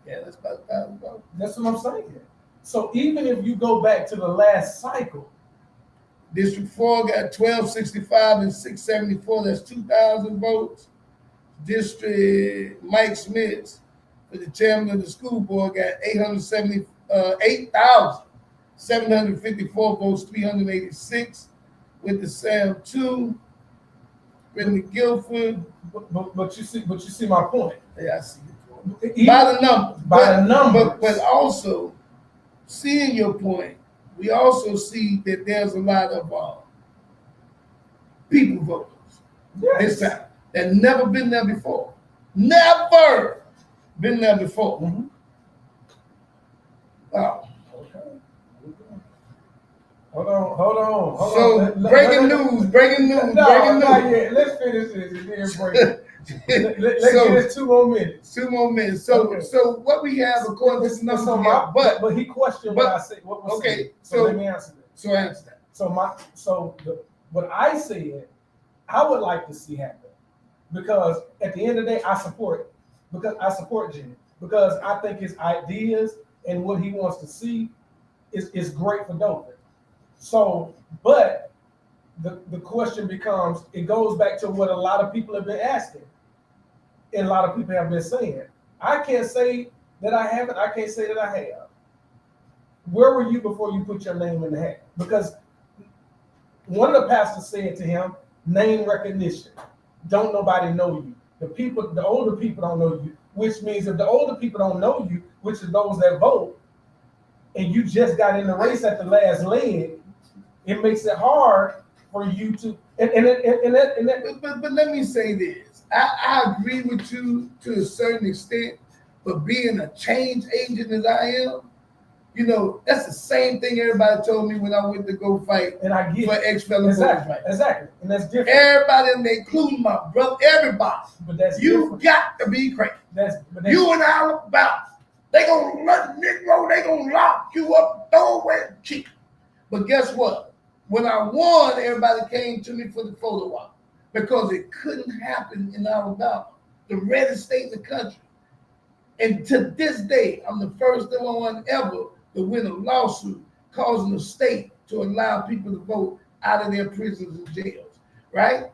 Yeah, that's about 1,000 votes. That's what I'm saying. So even if you go back to the last cycle, District 4 got 1,265 and 674. That's 2,000 votes. District Mike Smith, for the chairman of the school board, got 8,754 votes, 386. With the Sam 2, Brittany Guilford. But you see my point. Yeah, I see your point. By the numbers. But also, seeing your point, we also see that there's a lot of people voters this time that never been there before. Never been there before. Mm-hmm. Wow. Okay. Hold on. So breaking news. No, not yet. Let's finish this and then break it. Let's So- get this 2 more minutes. 2 more minutes. So Okay. so what we have according to the numbers, So we have, but he questioned what but- I said. What was okay, said. so- So let me answer that. so answer that. What I said, I would like to see happen, because at the end of the day, I support Jimmy, because I think his ideas and what he wants to see is great for Dothan. So, but the question becomes, it goes back to what a lot of people have been asking, and a lot of people have been saying. I can't say that I haven't. I can't say that I have. Where were you before you put your name in the hat? Because one of the pastors said to him, name recognition. Don't nobody know you. The older people don't know you, which means if the older people don't know you, which is those that vote, and you just got in the race at the last leg, it makes it hard for you to. But let me say this. I agree with you to a certain extent, but being a change agent as I am, you know, that's the same thing everybody told me when I went to go fight And I get for it. ex-felon voters rights. Exactly, and that's different. Everybody, including my brother, everybody, But that's you different. got to be crazy. That's You in Alabama, they gonna let Negro, they gonna lock you up, throw away the key. But guess what? When I won, everybody came to me for the photo op because it couldn't happen in Alabama, the reddest state in the country. And to this day, I'm the first one ever to win a lawsuit causing the state to allow people to vote out of their prisons and jails, right?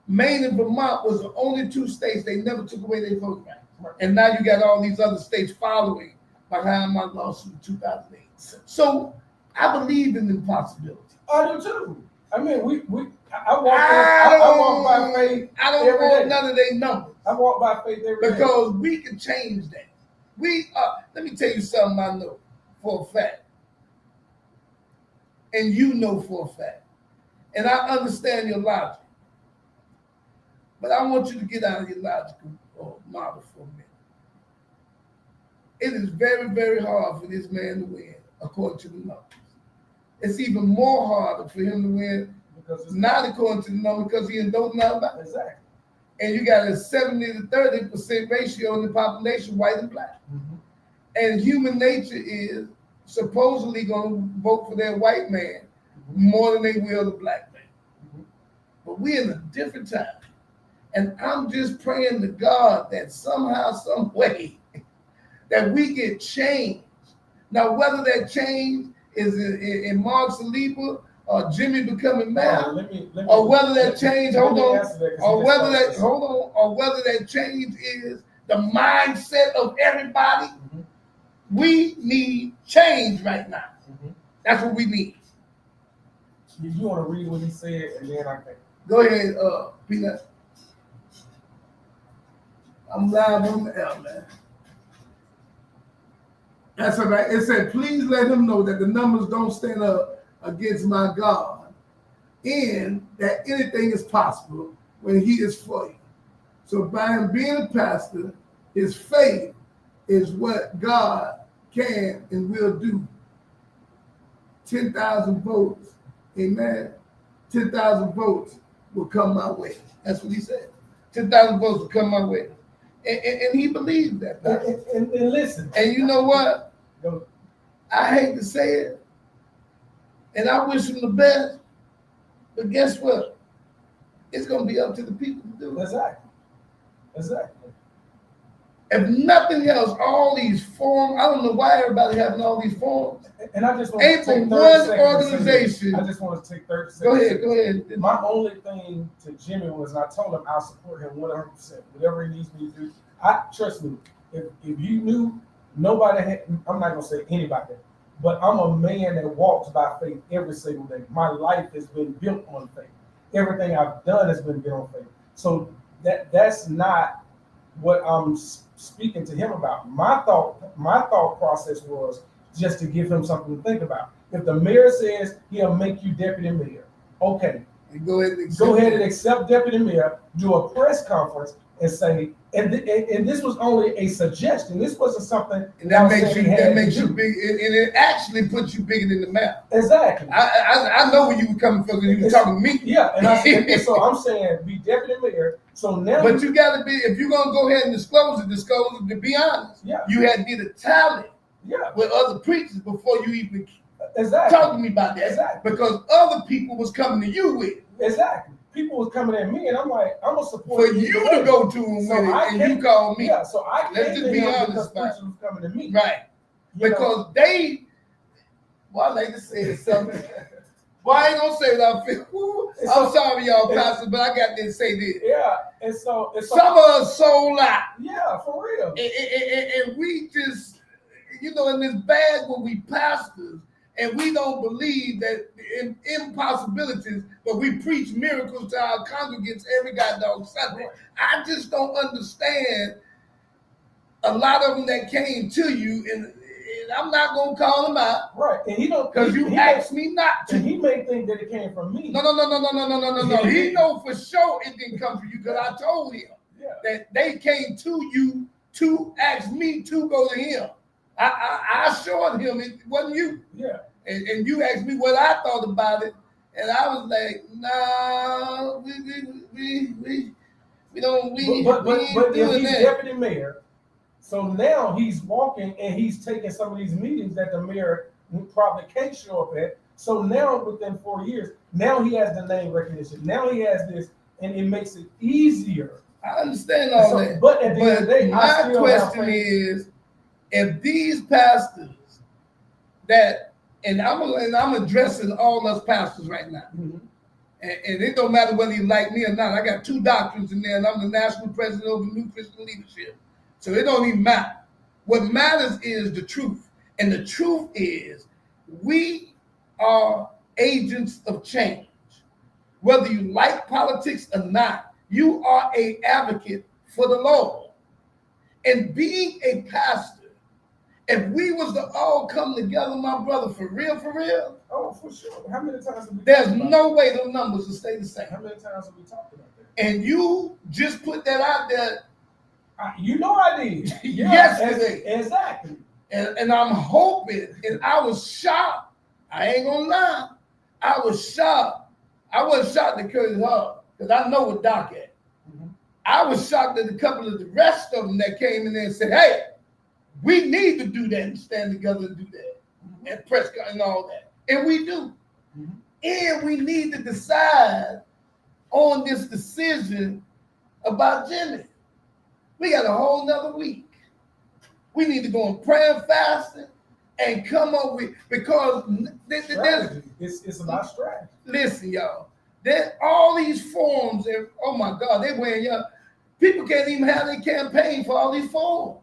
Maine and Vermont was the only 2 states they never took away their voting rights. And now you got all these other states following behind my lawsuit in 2008. So I believe in the possibility. I do too. I mean, I walk by faith. I don't every want day. none of their numbers I walk by faith every day. because we can change that. Let me tell you something I know for a fact, and you know for a fact, and I understand your logic, but I want you to get out of your logical model for a minute. It is very, very hard for this man to win, according to the numbers. It's even more harder for him to win, because it's not according to the numbers, because he don't know about it. exactly. And you got a 70 to 30% ratio in the population, white and black. Mm-hmm. And human nature is supposedly going to vote for their white man more than they will the black man. Mm-hmm. But we're in a different time. And I'm just praying to God that somehow, some way, that we get changed. Now, whether that change is in Mark Saliba or Jimmy becoming mayor, or whether that change, or whether that change is the mindset of everybody, Mm-hmm. we need change right now. Mm-hmm. That's what we need. You want to read what he said, and then I can. Go ahead, Peanut. I'm live on the air, man. That's all right. It said, please let him know that the numbers don't stand up against my God, and that anything is possible when he is for you. So by him being a pastor, his faith is what God can and will do. 10,000 votes, amen. 10,000 votes will come my way. That's what he said. 10,000 votes will come my way. And he believed that. And listen. And you know what? Go. I hate to say it, and I wish him the best, but guess what? It's going to be up to the people to do it. Exactly. If nothing else, all these forms, I don't know why everybody having all these forms. And I just want Ain't to take for 30 one seconds. organization. I just want to take 30 seconds. Go ahead. My only thing to Jimmy was, I told him I'll support him 100%. Whatever he needs me to do. Trust me, if you knew, nobody had, I'm not gonna say anybody, but I'm a man that walks by faith every single day. My life has been built on faith. Everything I've done has been built on faith. So that's not what I'm speaking to him about. My thought process was just to give him something to think about. If the mayor says he'll make you deputy mayor, okay. Go ahead and accept deputy mayor, do a press conference, and say, and this was only a suggestion. This wasn't something. And that makes you big, and it actually puts you bigger than the map. Exactly. I know where you were coming from when you were talking to me. Yeah, and so I'm saying be deputy mayor. So now, but you got to be, if you're gonna go ahead and disclose it. To be honest, yeah, you had to get a talent, yeah, with other preachers before you even exactly talk to me about that. Exactly. Because other people was coming to you with it. Exactly. People was coming at me, and I'm like, I'm gonna support for you to go to them so with it, and you call me. Yeah, so I Let's just be honest because about preachers was coming to me, right? Because they, well, I like to say something. Well, I ain't gonna say what I feel. I'm sorry, y'all, pastors, but I got to say this. Yeah, and so some of us sold out. Yeah, for real. And we just, and it's bad when we pastors and we don't believe that in impossibilities, but we preach miracles to our congregants every goddamn Sunday. I just don't understand a lot of them that came to you, and I'm not gonna call them out, right? And he don't, because you asked me not to. And he may think that it came from me. No. He know for sure it didn't come from you, because I told him that they came to you to ask me to go to him. I assured him it wasn't you. Yeah. And you asked me what I thought about it, and I was like, nah, we don't. But if he's deputy mayor, so now he's walking and he's taking some of these meetings that the mayor probably can't show up at. So now within 4 years, now he has the name recognition. Now he has this, and it makes it easier. I understand all that. But at the end of the day, my question is, if these pastors that, and I'm addressing all us pastors right now, and it don't matter whether you like me or not. I got 2 doctrines in there, and I'm the national president of the New Christian Leadership. So it don't even matter. What matters is the truth. And the truth is we are agents of change. Whether you like politics or not, you are an advocate for the Lord. And being a pastor, if we was to all come together, my brother, for real. Oh, for sure. How many times have we There's no way those numbers will stay the same. How many times have we talked about that? And you just put that out there. You know I did. Yesterday. Exactly. And I'm hoping, and I was shocked. I ain't gonna lie. I was shocked. I wasn't shocked at Curtis Hall, because I know what Doc at. I was shocked at a couple of the rest of them that came in there and said, hey, we need to do that and stand together and do that. And Prescott and all that. And we do. And we need to decide on this decision about Jimmy. We got a whole nother week. We need to go and pray and fasting and come up with, because it's about strategy. Listen, y'all, there's all these forms, and oh my God, they're wearing y'all. People can't even have their campaign for all these forms.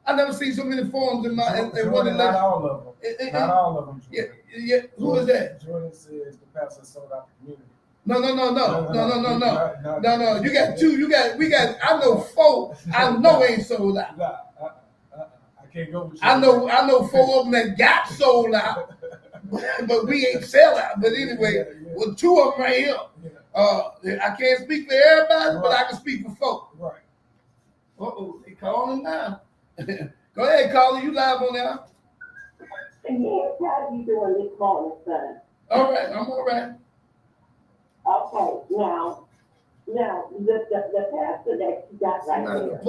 I never seen so many forms in my. Not all of them. Not all of them. Jordan. Yeah. Who is that? Jordan says the pastor sold out the community. No. You got 2. We got. I know 4. I know ain't sold out. I can't go with you. I know 4 of them that got sold out, but we ain't sell out. But anyway, well, 2 of them right here. I can't speak for everybody, but I can speak for 4. Right. They calling now. Go ahead, caller. You live on there. Yes, how you doing this morning, son? All right, I'm all right. Okay, now, the pastor that you got right there,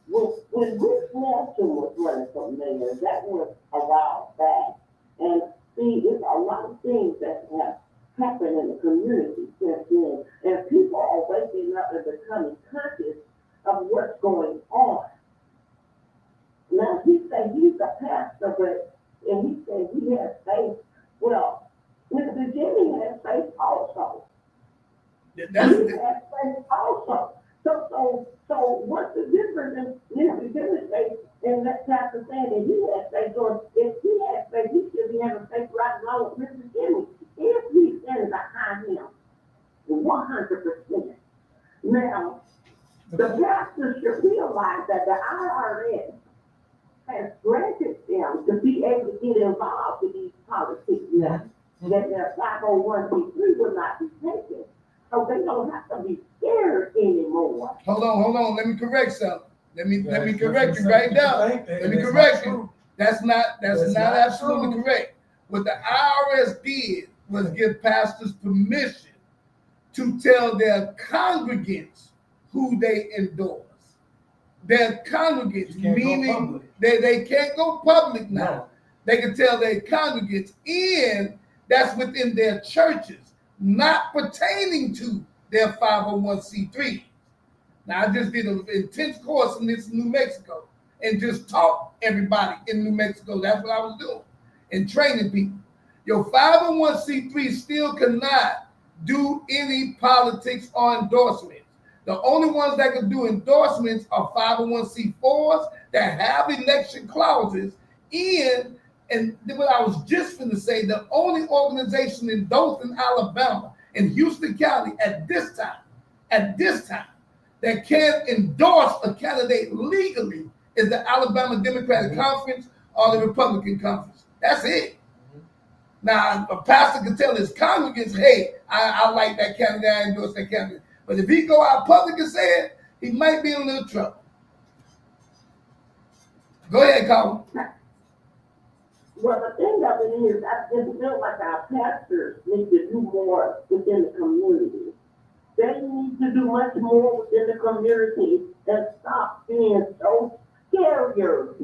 when Bruce Nelson was running for mayor, that was a while back. And see, there's a lot of things that have happened in the community since then, and people are waking up and becoming conscious of what's going on. Now, he said he's a pastor, and he said he has faith. Well, Mr. Jimmy has faith also. He has faith also. So what's the difference in Mr. Jimmy's faith and that pastor saying that he has faith? Or if he has faith, he should be having faith right along with Mr. Jimmy if he's standing behind him 100%. Now, the pastor should realize that the IRS has granted them to be able to get involved with these politics now, that their 501c3 will not be taken. So they don't have to be scared anymore. Hold on. Let me correct something. Let me correct you Different right now. thing, Let me that's correct not you. true. That's not not absolutely true. correct. What the IRS did was give pastors permission to tell their congregants who they endorse. Their congregants, meaning they can't go public now. No. They can tell their congregants, and that's within their churches, not pertaining to their 501c3. Now, I just did an intense course in this New Mexico and just taught everybody in New Mexico. That's what I was doing and training people. Your 501c3 still cannot do any politics or endorsements. The only ones that can do endorsements are 501c4s that have election clauses in, and what I was just going to say, the only organization in Dothan, Alabama, in Houston County at this time, that can endorse a candidate legally is the Alabama Democratic Conference or the Republican Conference. That's it. Now, a pastor can tell his congregants, hey, I like that candidate, I endorse that candidate. But if he go out public and say it, he might be in a little trouble. Go ahead, Colin. Well, the thing of it is, I just feel like our pastors need to do more within the community. They need to do much more within the community and stop being so scarier.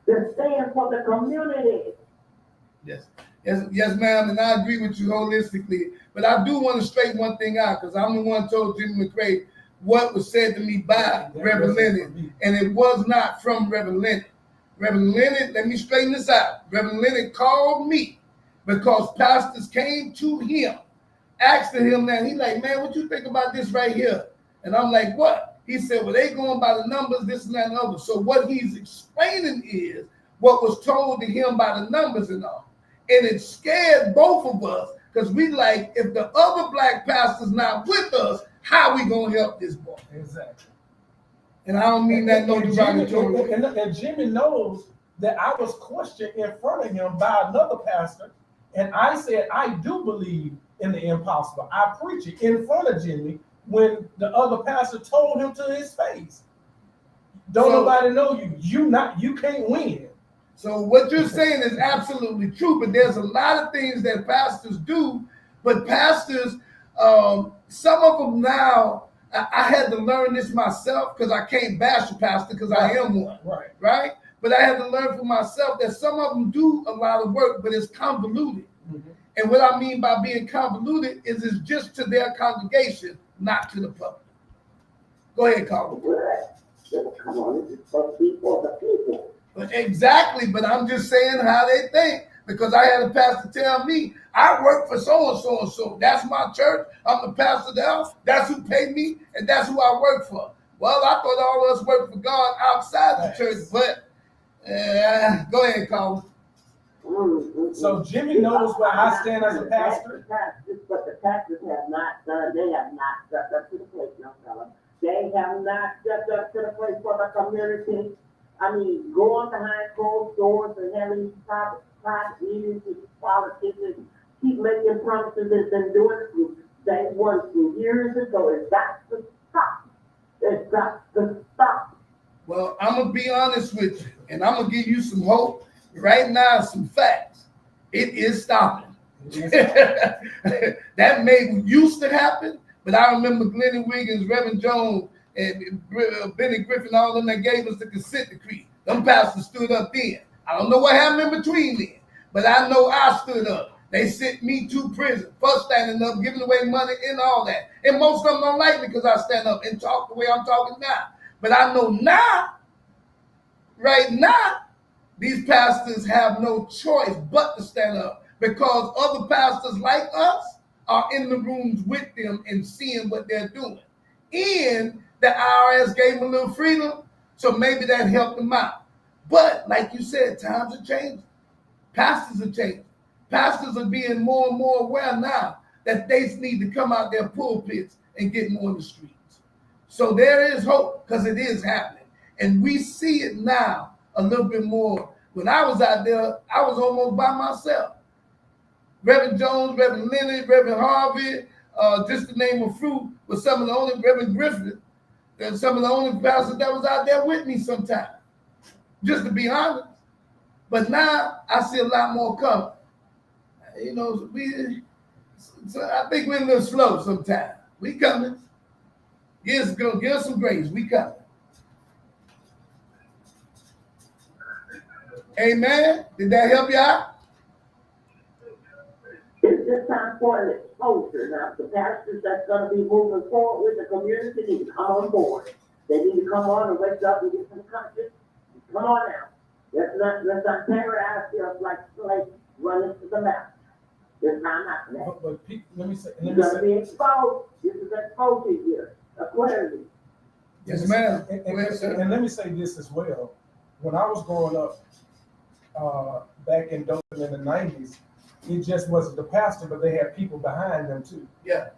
To stand for the community. Yes, ma'am, and I agree with you holistically. But I do want to straighten one thing out because I'm the one who told Jimmy McRae what was said to me by Reverend Leonard, and it was not from Reverend Leonard. Reverend Leonard, let me straighten this out. Reverend Leonard called me because pastors came to him, asking him that. He like, man, what you think about this right here? And I'm like, what? He said, well, they going by the numbers, this and that and other. So what he's explaining is what was told to him by the numbers and all. And it scared both of us because we like, if the other black pastor's not with us, how we going to help this boy? Exactly. And I don't mean that no derogatory. And Jimmy knows that I was questioned in front of him by another pastor. And I said, I do believe in the impossible. I preach it in front of Jimmy when the other pastor told him to his face, don't nobody know you. You can't win. So what you're saying is absolutely true, but there's a lot of things that pastors do, but pastors, some of them now, I had to learn this myself because I can't bash a pastor because I am one, right? But I had to learn for myself that some of them do a lot of work, but it's convoluted. Mm-hmm. And what I mean by being convoluted is it's just to their congregation, not to the public. Go ahead, Carl. Come on, this is supposed to be for the people. Exactly, but I'm just saying how they think because I had a pastor tell me, I work for so and so. That's my church. I'm the pastor there. That's who paid me, and that's who I work for. Well, I thought all of us worked for God outside the church, but go ahead, Colin. So Jimmy knows where I stand as a pastor. But the pastors have not done, they have not stepped up to the plate, young fella. They have not stepped up to the plate for the community. I mean, going behind closed doors and having these private meetings with politicians, keep making promises and been doing it. They won from years ago. It's got to stop. It's got to stop. Well, I'm going to be honest with you, and I'm going to give you some hope. Right now, some facts. It is stopping. That used to happen, but I remember Glennie Wiggins, Reverend Jones, and Benny Griffin, all of them that gave us the consent decree. Them pastors stood up then. I don't know what happened in between then, but I know I stood up. They sent me to prison for standing up, giving away money and all that. And most of them don't like me because I stand up and talk the way I'm talking now. But I know now, right now, these pastors have no choice but to stand up because other pastors like us are in the rooms with them and seeing what they're doing. And the IRS gave them a little freedom, so maybe that helped them out. But like you said, times are changing. Pastors are changing. Pastors are being more and more aware now that they need to come out their pulpits and get more in the streets. So there is hope because it is happening. And we see it now a little bit more. When I was out there, I was almost by myself. Reverend Jones, Reverend Leonard, Reverend Harvey, just to name a few, was some of the only Reverend Griffin, and some of the only pastors that was out there with me sometimes. Just to be honest. But now I see a lot more coming. You know, so I think we're a little slow sometimes. We coming. Give us some grace. We coming. Amen. Did that help you out? It's just time for an exposure. Now, the pastors that's going to be moving forward with the community need to come on board. They need to come on and wake up and get some conscience. Come on now. Let's not terrorize ourselves like slaves running to the master. There's time after that. But let me say. You're going to be exposed. This is exposure here. Clarity. Yes, ma'am. And let me say this as well. When I was growing up back in Dothan in the 90s, it just wasn't the pastor, but they had people behind them too. Yeah.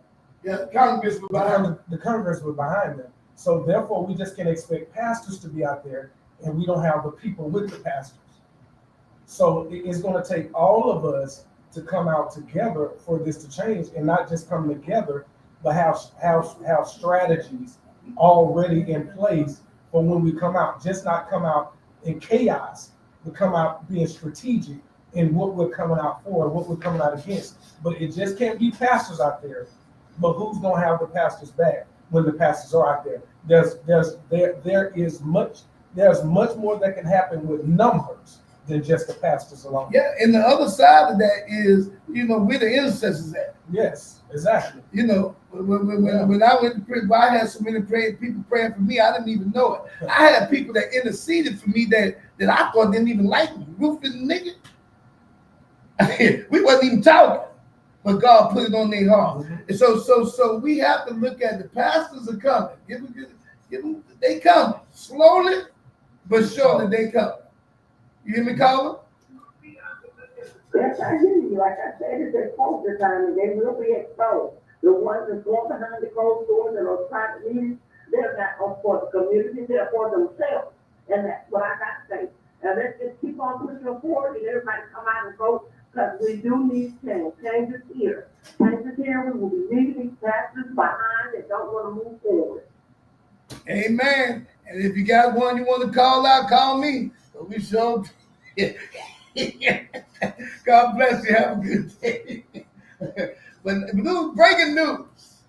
The Congress was behind them. The Congress was behind them. So therefore, we just can't expect pastors to be out there, and we don't have the people with the pastors. So it's going to take all of us to come out together for this to change, and not just come together, but have strategies already in place for when we come out. Just not come out in chaos, but come out being strategic in what we're coming out for and what we're coming out against. But it just can't be pastors out there. But who's going to have the pastors back when the pastors are out there? There's much more that can happen with numbers than just the pastors alone. Yeah, and the other side of that is, you know, where the intercessors at. Yes, exactly. You know, when I went to pray, I had so many people praying for me, I didn't even know it. I had people that interceded for me that I thought didn't even like me. Ruthless nigga. We wasn't even talking, but God put it on their heart. Mm-hmm. And so we have to look at the pastors are coming. Give them, they come slowly, but surely they come. You hear me, Colin? Yes, I hear you. Like I said, it's exposure time, and they will be exposed. The ones that's going behind the closed doors and those private meetings, they're not for the community, they're for themselves. And that's what I got to say. And let's just keep on pushing forward, and everybody come out and vote, because we do need change. Change is here. Change is here. We will be leaving these pastors behind that don't want to move forward. Amen. And if you got one you want to call out, call me. But we sure. God bless you. Have a good day. But breaking news.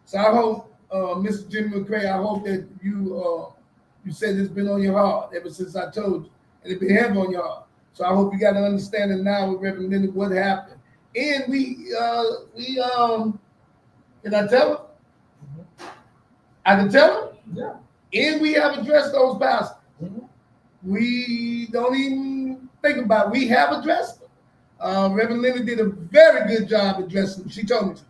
So I hope, Mr. Jimmy McCray, I hope that you said it's been on your heart ever since I told you, and it's been heavy on your heart. So I hope you got an understanding now with Reverend Leonard what happened. And we can I tell him? Mm-hmm. I can tell him? Yeah. And we have addressed those pastors. Mm-hmm. We don't even think about it. We have addressed them. Reverend Leonard did a very good job addressing them. She told me to.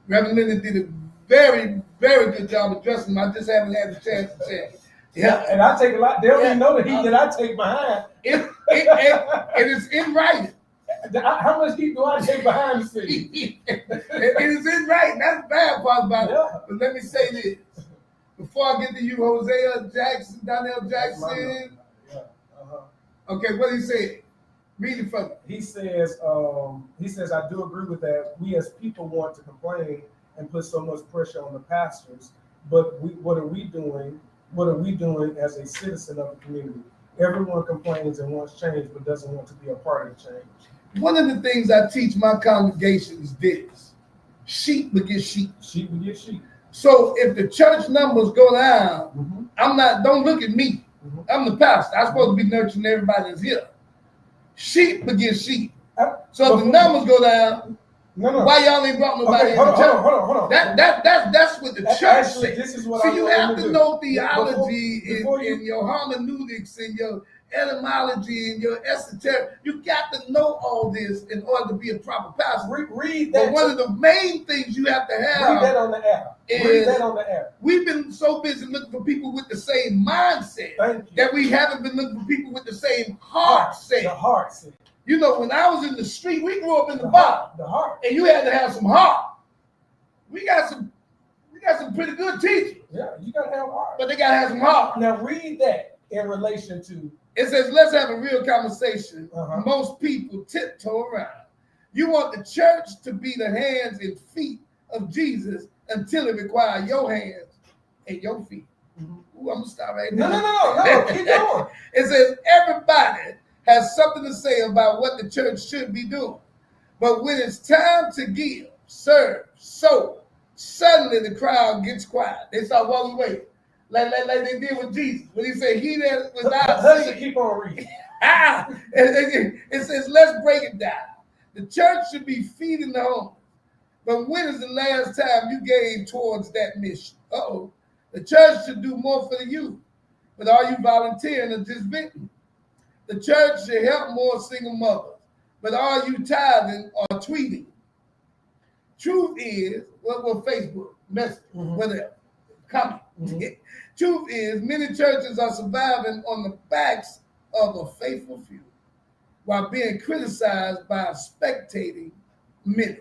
Reverend Leonard did a very, very good job addressing them. I just haven't had the chance to say it. Yeah, and I take a lot. They don't even know the heat that I take behind. It is in writing. How much heat do I take behind the scenes? It is in writing. That's the bad part about it. Yeah. But let me say this. Before I get to you, Hosea Jackson, Donnell Jackson. Yeah. Uh-huh. Okay, what he said? Read it from me. He says, I do agree with that. We as people want to complain and put so much pressure on the pastors, but what are we doing? What are we doing as a citizen of the community? Everyone complains and wants change, but doesn't want to be a part of change. One of the things I teach my congregation is this: sheep beget sheep. Sheep beget sheep. So if the church numbers go down, Mm-hmm. Don't look at me. Mm-hmm. I'm the pastor. I'm supposed to be nurturing everybody that's here. Sheep beget sheep. So if the numbers go down, why y'all ain't brought nobody in the church? Hold on. That's what the church says. This is what so you have to know theology in your hermeneutics and your etymology and your esoteric. You got to know all this in order to be a proper pastor. Read that. But one of the main things you have to have. Read that on the air. Read that on the air. We've been so busy looking for people with the same mindset that we haven't been looking for people with the same heart set. The heart set. You know, when I was in the street, we grew up in the bottom. The heart. And you had to have some heart. We got some pretty good teachers. Yeah, you gotta have heart. But they gotta have some heart. Now read that in relation to. It says, let's have a real conversation. Uh-huh. Most people tiptoe around. You want the church to be the hands and feet of Jesus until it requires your hands and your feet. Ooh, I'm gonna stop right there. No, keep going. It says everybody has something to say about what the church should be doing. But when it's time to give, serve, sow, suddenly the crowd gets quiet. They start walking away. Like they did with Jesus. When he said, he that without sin. Keep on reading. It says, let's break it down. The church should be feeding the homeless. But when is the last time you gave towards that mission? Uh-oh. The church should do more for the youth. But are you volunteering or just venting? The church should help more single mothers. But are you tithing or tweeting? Truth is, well Facebook, message, whatever, comment. Truth is, many churches are surviving on the backs of a faithful few while being criticized by a spectating many.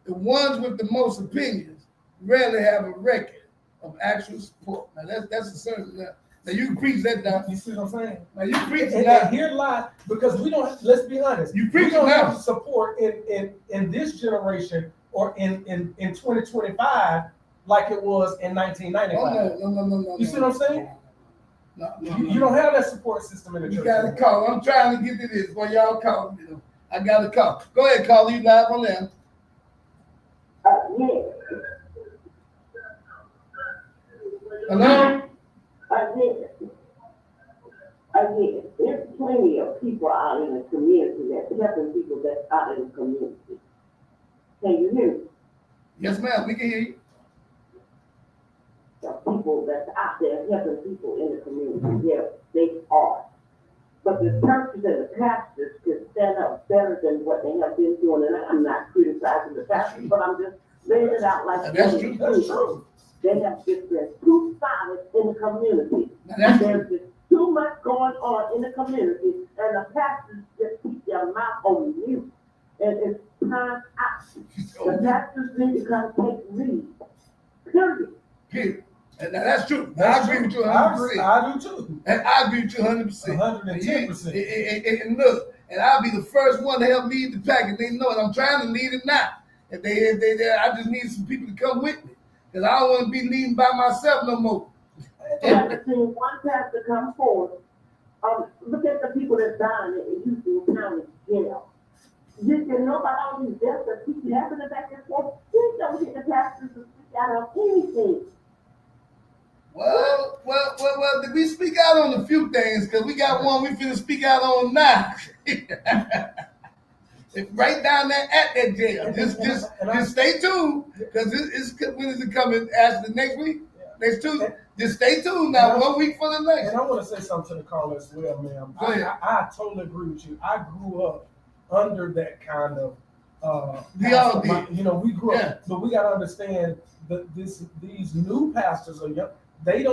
The ones with the most opinions rarely have a record of actual support. Now that's a sermon. Now you can preach that down. You see what I'm saying? Now you preach and that. Here lies, because we don't. Let's be honest. You preach we don't now. have support in this generation or in 2025 like it was in 1995. Oh, no. You see what I'm saying? No. You don't have that support system in the church. You got to call. I'm trying to get to this. While y'all call me, I got to call. Go ahead, call. You live on there. Yeah. Hello? Again, there's plenty of people out in the community that's helping people that's out in the community. Can you hear me? Yes, ma'am. We can hear you. The people that's out there helping people in the community, yeah, they are. But the churches and the pastors can stand up better than what they have been doing. And I'm not criticizing the pastors, but I'm just laying it out like that's true. That's true. They have just been too silent in the community. There's just too much going on in the community, and the pastors just keep their mouth on mute. And it's time out. The pastors need to come take lead. Period. And that's true. I agree with you 100%. I do too. And I agree with you 100%. 110%. And look, and I'll be the first one to help lead the pack, and they know it. I'm trying to lead it now. If they, I just need some people to come with me, because I don't want to be leading by myself no more. I've seen one pastor come forward. Look at the people that's dying in Houston County Jail. You can know about all these deaths that keep happening back and forth. You don't get the pastors to speak out on anything. Well, we speak out on a few things, because we got one we finna speak out on now. Right down there at that jail. Just stay tuned, because it's when is it coming? After the next week? Next Tuesday? Just stay tuned now, 1 week for the next. And I want to say something to the caller as well, ma'am. I totally agree with you. I grew up under that kind of we all did. We grew up, but we got to understand that these new pastors are young. They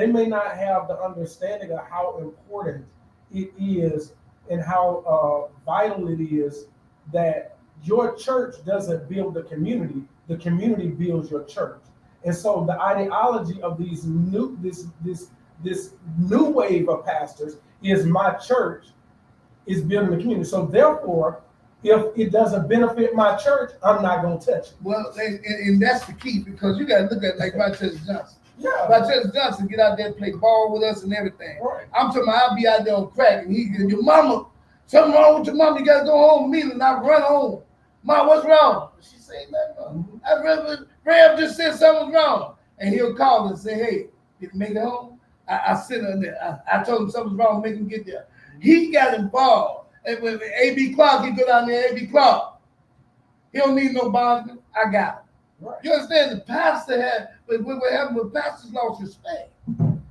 may not have the understanding of how important it is and how vital it is that your church doesn't build the community builds your church. And so the ideology of this new wave of pastors is my church is building the community. So therefore, if it doesn't benefit my church, I'm not going to touch it. Well, and that's the key, because you got to look at like Rochester Johnson. Yeah. Rochester Johnson get out there and play ball with us and everything. Right. I'm talking about I'll be out there on crack, and your mama, something wrong with your mama, you got to go home immediately, and I run home. Mom, what's wrong? She said nothing wrong. Rev just said something's wrong. And he'll call and say, hey, did you make it home? I sit on there. I told him something's wrong, make him get there. He got involved. And when A.B. Clark, he go down there, A.B. Clark. He don't need no bonding. I got him. Right. You understand? The pastor had, but what happened with pastors lost respect.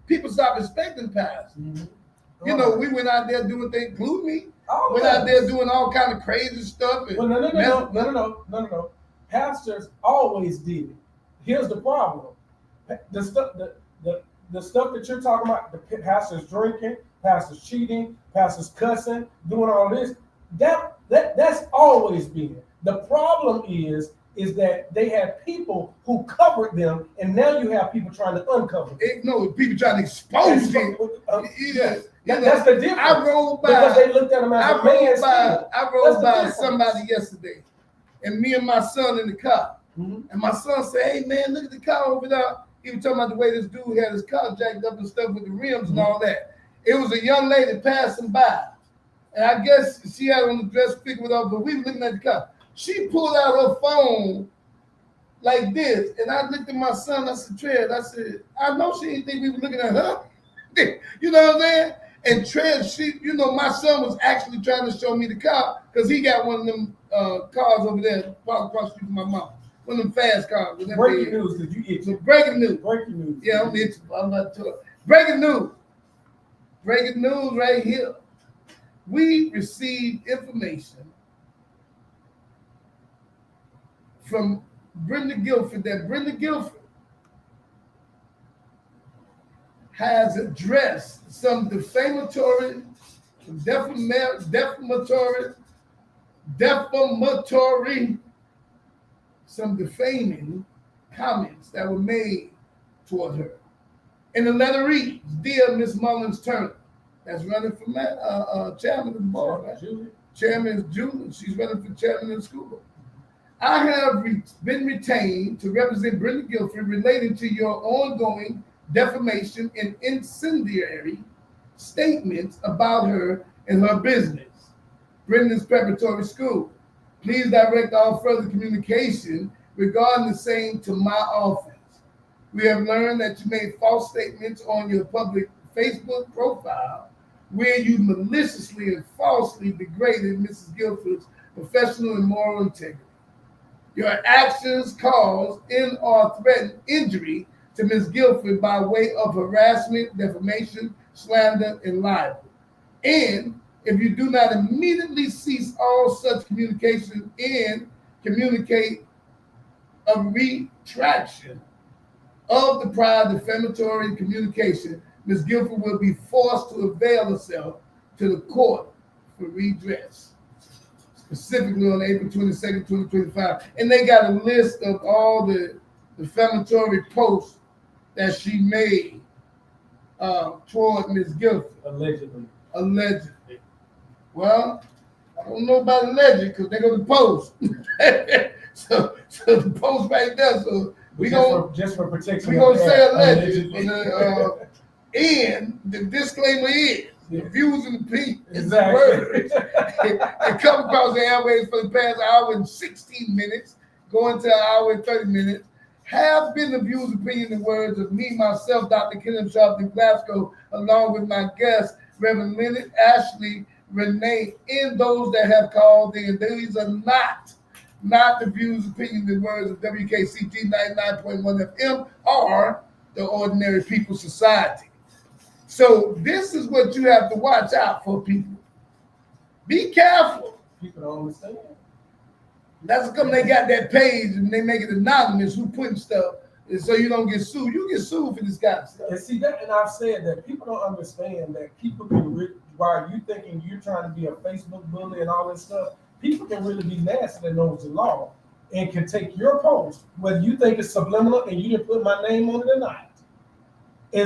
People stopped respecting pastors. Mm-hmm. We went out there doing things, including me. Went out there doing all kind of crazy stuff. Well, no. Pastors always did it. Here's the problem: the stuff that you're talking about, the pastors drinking, pastors cheating, pastors cussing, doing all this. That's always been. The problem is is that they had people who covered them, and now you have people trying to uncover them. No, people trying to expose it. That's the difference. I rode by because they looked at them as a man still. I rode by somebody yesterday, and me and my son in the car. Mm-hmm. And my son said, "Hey man, look at the car over there." He was talking about the way this dude had his car jacked up and stuff with the rims and all that. It was a young lady passing by, and I guess she had on the dress pick with her, but we were looking at the car. She pulled out her phone like this, and I looked at my son. I said, "Trev," I said, "I know she didn't think we were looking at her." You know what I'm saying? And Trev, my son was actually trying to show me the car because he got one of them cars over there across the street from my mom. One of them fast cars. Breaking news, did you get so breaking news? Breaking news. Yeah, I'm not sure. Breaking news. Breaking news right here. We received information from Brenda Guilford that Brenda Guilford has addressed some defamatory, some defaming comments that were made toward her. And the letter reads, "Dear Miss Mullins Turner," that's running for chairman of the board, right? Chairman is Julie. She's running for chairman of the school board. "I have been retained to represent Brenda Guilford relating to your ongoing defamation and incendiary statements about her and her business, Brenda's Preparatory School. Please direct all further communication regarding the same to my office. We have learned that you made false statements on your public Facebook profile where you maliciously and falsely degraded Mrs. Guilford's professional and moral integrity. Your actions caused and or threatened injury to Ms. Guilford by way of harassment, defamation, slander, and libel. And if you do not immediately cease all such communication and communicate a retraction of the prior defamatory communication, Ms. Guilford will be forced to avail herself to the court for redress, specifically on April 22nd, 2025. And they got a list of all the defamatory posts that she made toward Ms. Guilford. Allegedly. Well, I don't know about alleged because they're going to post. so the post right there. So just for protection. We're going to say alleged. And the disclaimer is the views and opinions, exactly. words that come across the airways for the past hour and 16 minutes, going to an hour and 30 minutes, have been the views, opinions, and words of me, myself, Dr. Kenneth Glasgow, along with my guest, Reverend Leonard Ashley Renee, and those that have called in. These are not the views, opinions, and words of WKCG 99.1 FM or the Ordinary People Society. So this is what you have to watch out for, people. Be careful. People don't understand. That's because they got that page and they make it anonymous who putting stuff, and so you don't get sued. You get sued for this kind of stuff. And see that, and I've said that people don't understand that people can while you thinking you're trying to be a Facebook bully and all this stuff, people can really be nasty that knows the law and can take your post, whether you think it's subliminal and you didn't put my name on it or not.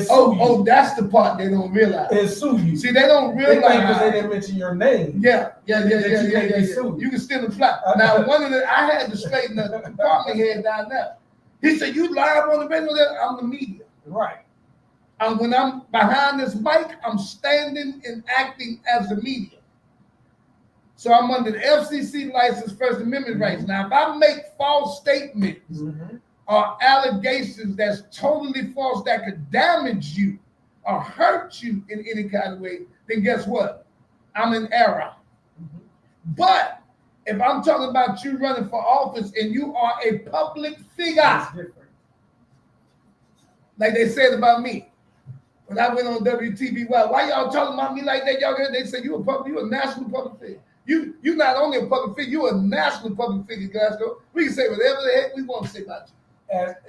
Oh, that's the part they don't realize. And sue you. See, they don't realize because they didn't mention your name. Yeah. You can still apply. Now, I had to straighten the department head down there. He said, "You live on the radio?" I'm the media. Right. And when I'm behind this mic, I'm standing and acting as the media. So I'm under the FCC license, First Amendment rights. Now, if I make false statements or allegations that's totally false that could damage you or hurt you in any kind of way, then guess what? I'm in error. But if I'm talking about you running for office and you are a public figure, that's different. Like they said about me when I went on WTV, why y'all talking about me like that? Y'all, they said you a national public figure. You not only a public figure, you a national public figure, Glasgow. We can say whatever the heck we want to say about you.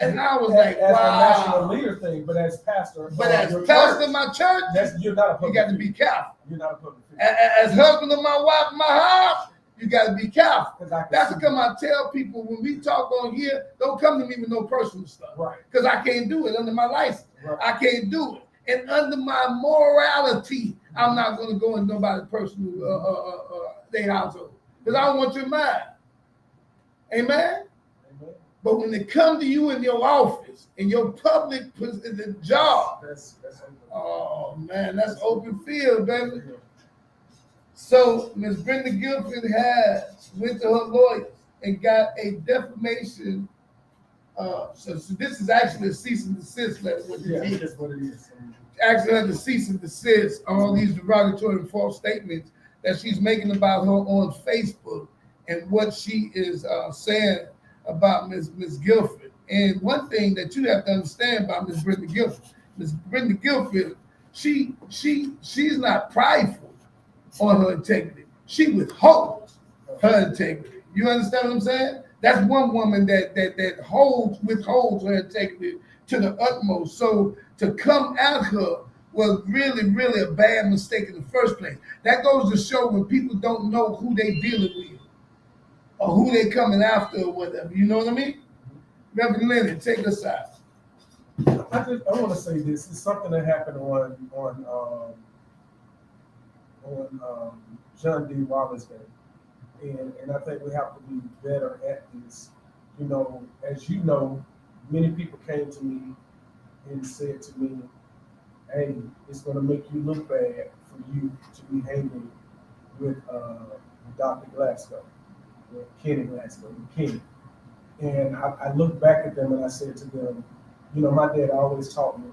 And I was like, as wow. a national leader thing, but as pastor. But as pastor of my church, you're not a public you got to be careful. You're not a public figure. As husband of my wife, my house, you got to be careful. That's see come I tell people when we talk on here, don't come to me with no personal stuff. Right. Because I can't do it under my license. Right. I can't do it. And under my morality, I'm not going to go in nobody's personal their household. Because I don't want your mind. Amen? But when they come to you in your office, in your public job, that's open. Oh man, that's open field, baby. So Ms. Brenda Guilford went to her lawyers and got a defamation. So this is actually a cease and desist letter. That's what it is. Actually, had to cease and desist on all these derogatory and false statements that she's making about her on Facebook and what she is saying about Ms. Guilford. And one thing that you have to understand about Ms. Brenda Guilford, she's not prideful on her integrity. She withholds her integrity. You understand what I'm saying? That's one woman that withholds her integrity to the utmost. So to come at her was really, really a bad mistake in the first place. That goes to show when people don't know who they dealing with or who they coming after or whatever. You know what I mean? Reverend Leonard, take us out. I want to say this. It's something that happened on John D. Wallace Day. And I think we have to be better at this. You know, as you know, many people came to me and said to me, hey, it's going to make you look bad for you to be hanging with Dr. Glasgow, with Kenny Glasgow, with Kenny. And I looked back at them and I said to them, you know, my dad always taught me,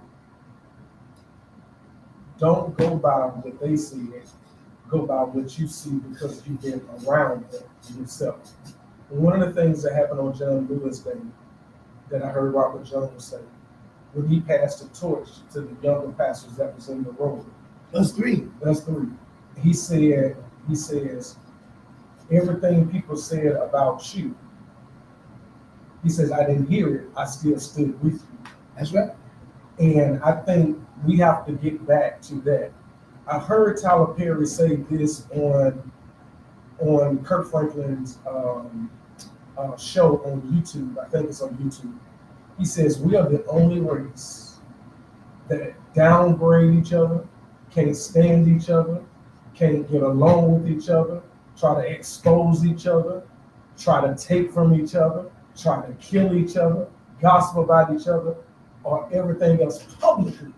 don't go by what they said, go by what you see because you've been around them yourself. And one of the things that happened on John Lewis Day that I heard Robert Jones say, when he passed the torch to the younger pastors that was in the room. That's three. He says, everything people said about you, he says, I didn't hear it, I still stood with you. That's right. And I think we have to get back to that. I heard Tyler Perry say this on Kirk Franklin's show on YouTube. I think it's on YouTube. He says, we are the only race that downgrade each other, can't stand each other, can't get along with each other, try to expose each other, try to take from each other, try to kill each other, gossip about each other, or everything else publicly.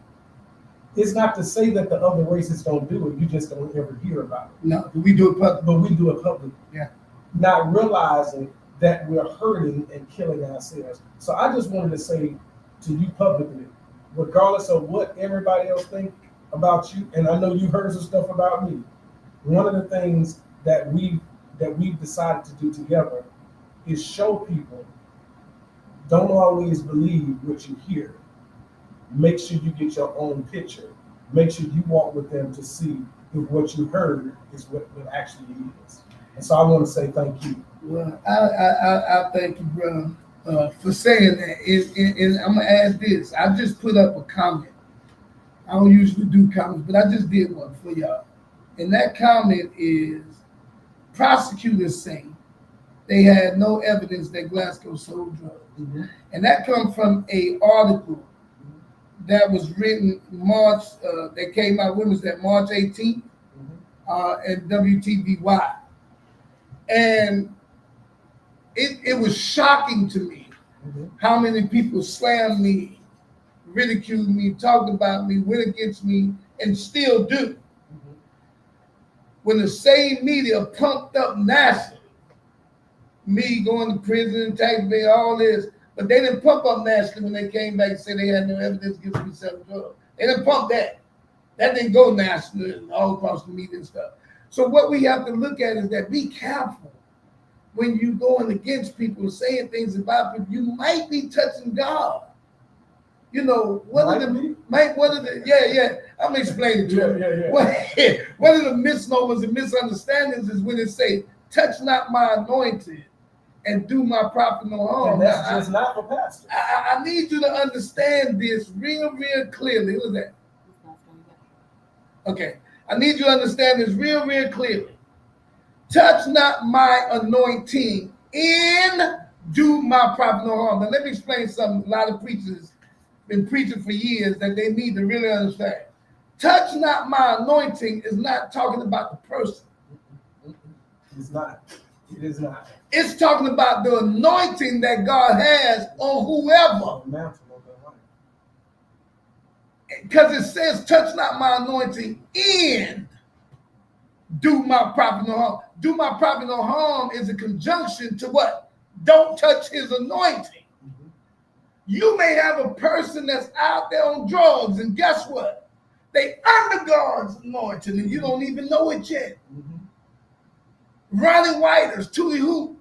It's not to say that the other races don't do it, you just don't ever hear about it. No, we do it publicly. But we do it publicly. Yeah. Not realizing that we're hurting and killing ourselves. So I just wanted to say to you publicly, regardless of what everybody else thinks about you, and I know you've heard some stuff about me, one of the things that we've decided to do together is show people, don't always believe what you hear. Make sure you get your own picture. Make sure you walk with them to see if what you heard is what it actually is. And so I want to say thank you. Well, I thank you, brother, for saying that. And I'm going to add this. I just put up a comment. I don't usually do comments, but I just did one for y'all. And that comment is, prosecutors say they had no evidence that Glasgow sold drugs. Mm-hmm. And that comes from an article that was written March, that came out, when was that, March 18th, at WTBY. And it was shocking to me how many people slammed me, ridiculed me, talked about me, went against me, and still do. When the same media pumped up nationally, me going to prison, taxpayer, all this, but they didn't pump up nationally when they came back and said they had no evidence against me selling drugs. They didn't pump that. That didn't go national and all across the media and stuff. So what we have to look at is that be careful when you going against people, saying things about people. You might be touching God. You know, what are the I'm explaining to you. One of the misnomers and misunderstandings is when it say, touch not my anointed and do my prophet no harm. And that's just not for pastors. I need you to understand this real clearly. Who was that? Okay. I need you to understand this real clearly. touch not my anointing and do my prophet no harm. Now let me explain something. A lot of preachers been preaching for years that they need to really understand. Touch not my anointing is not talking about the person. It's not. It is not. It's talking about the anointing that God has on whoever. Because it says, touch not my anointing and do my prophet no harm. Do my prophet no harm is a conjunction to what? Don't touch his anointing. Mm-hmm. You may have a person that's out there on drugs, and guess what? They under God's anointing, and you don't even know it yet. Mm-hmm. Ronnie Whiters, Tootie Hoop.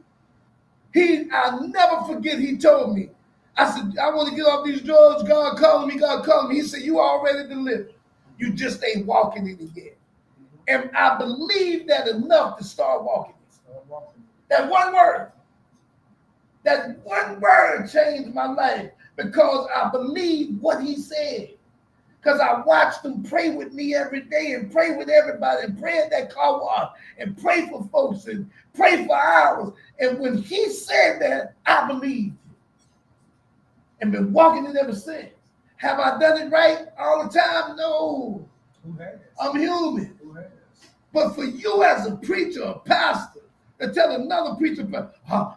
I'll never forget, he told me, I said, I want to get off these drugs. God calling me, God calling me. He said, you already delivered. You just ain't walking in it yet. And I believe that enough to start walking. That one word changed my life because I believe what he said. Because I watched him pray with me every day and pray with everybody and pray at that car wash and pray for folks and pray for hours. And when he said that, I believed. And been walking it ever since. Have I done it right all the time? No. Who has? I'm human. Who has? But for you as a preacher, a pastor, to tell another preacher,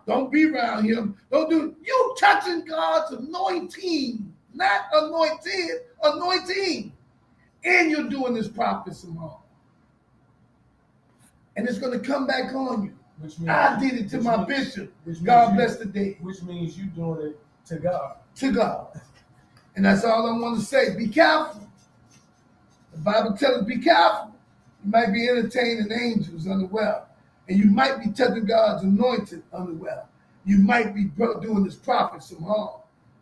don't be around him. Don't do. You touching God's anointing, not anointed, anointing. And you're doing this prophet some harm. And it's going to come back on you. Which means I did it to my bishop. God bless the day. Which means you doing it to God. To God. And that's all I want to say. Be careful. The Bible tells us, be careful. You might be entertaining angels unaware. And you might be touching God's anointed unaware. You might be doing this prophet some harm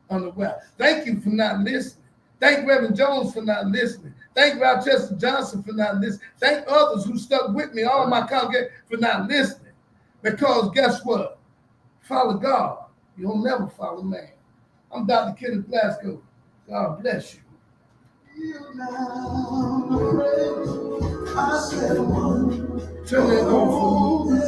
unaware. Thank you for not listening. Thank Reverend Jones for not listening. Thank Rochester Johnson for not listening. Thank others who stuck with me, all of my congregation, for not listening. Because guess what? Follow God. You'll never follow man. I'm Dr. Kenneth Glasgow. God bless you. Turn it on for me.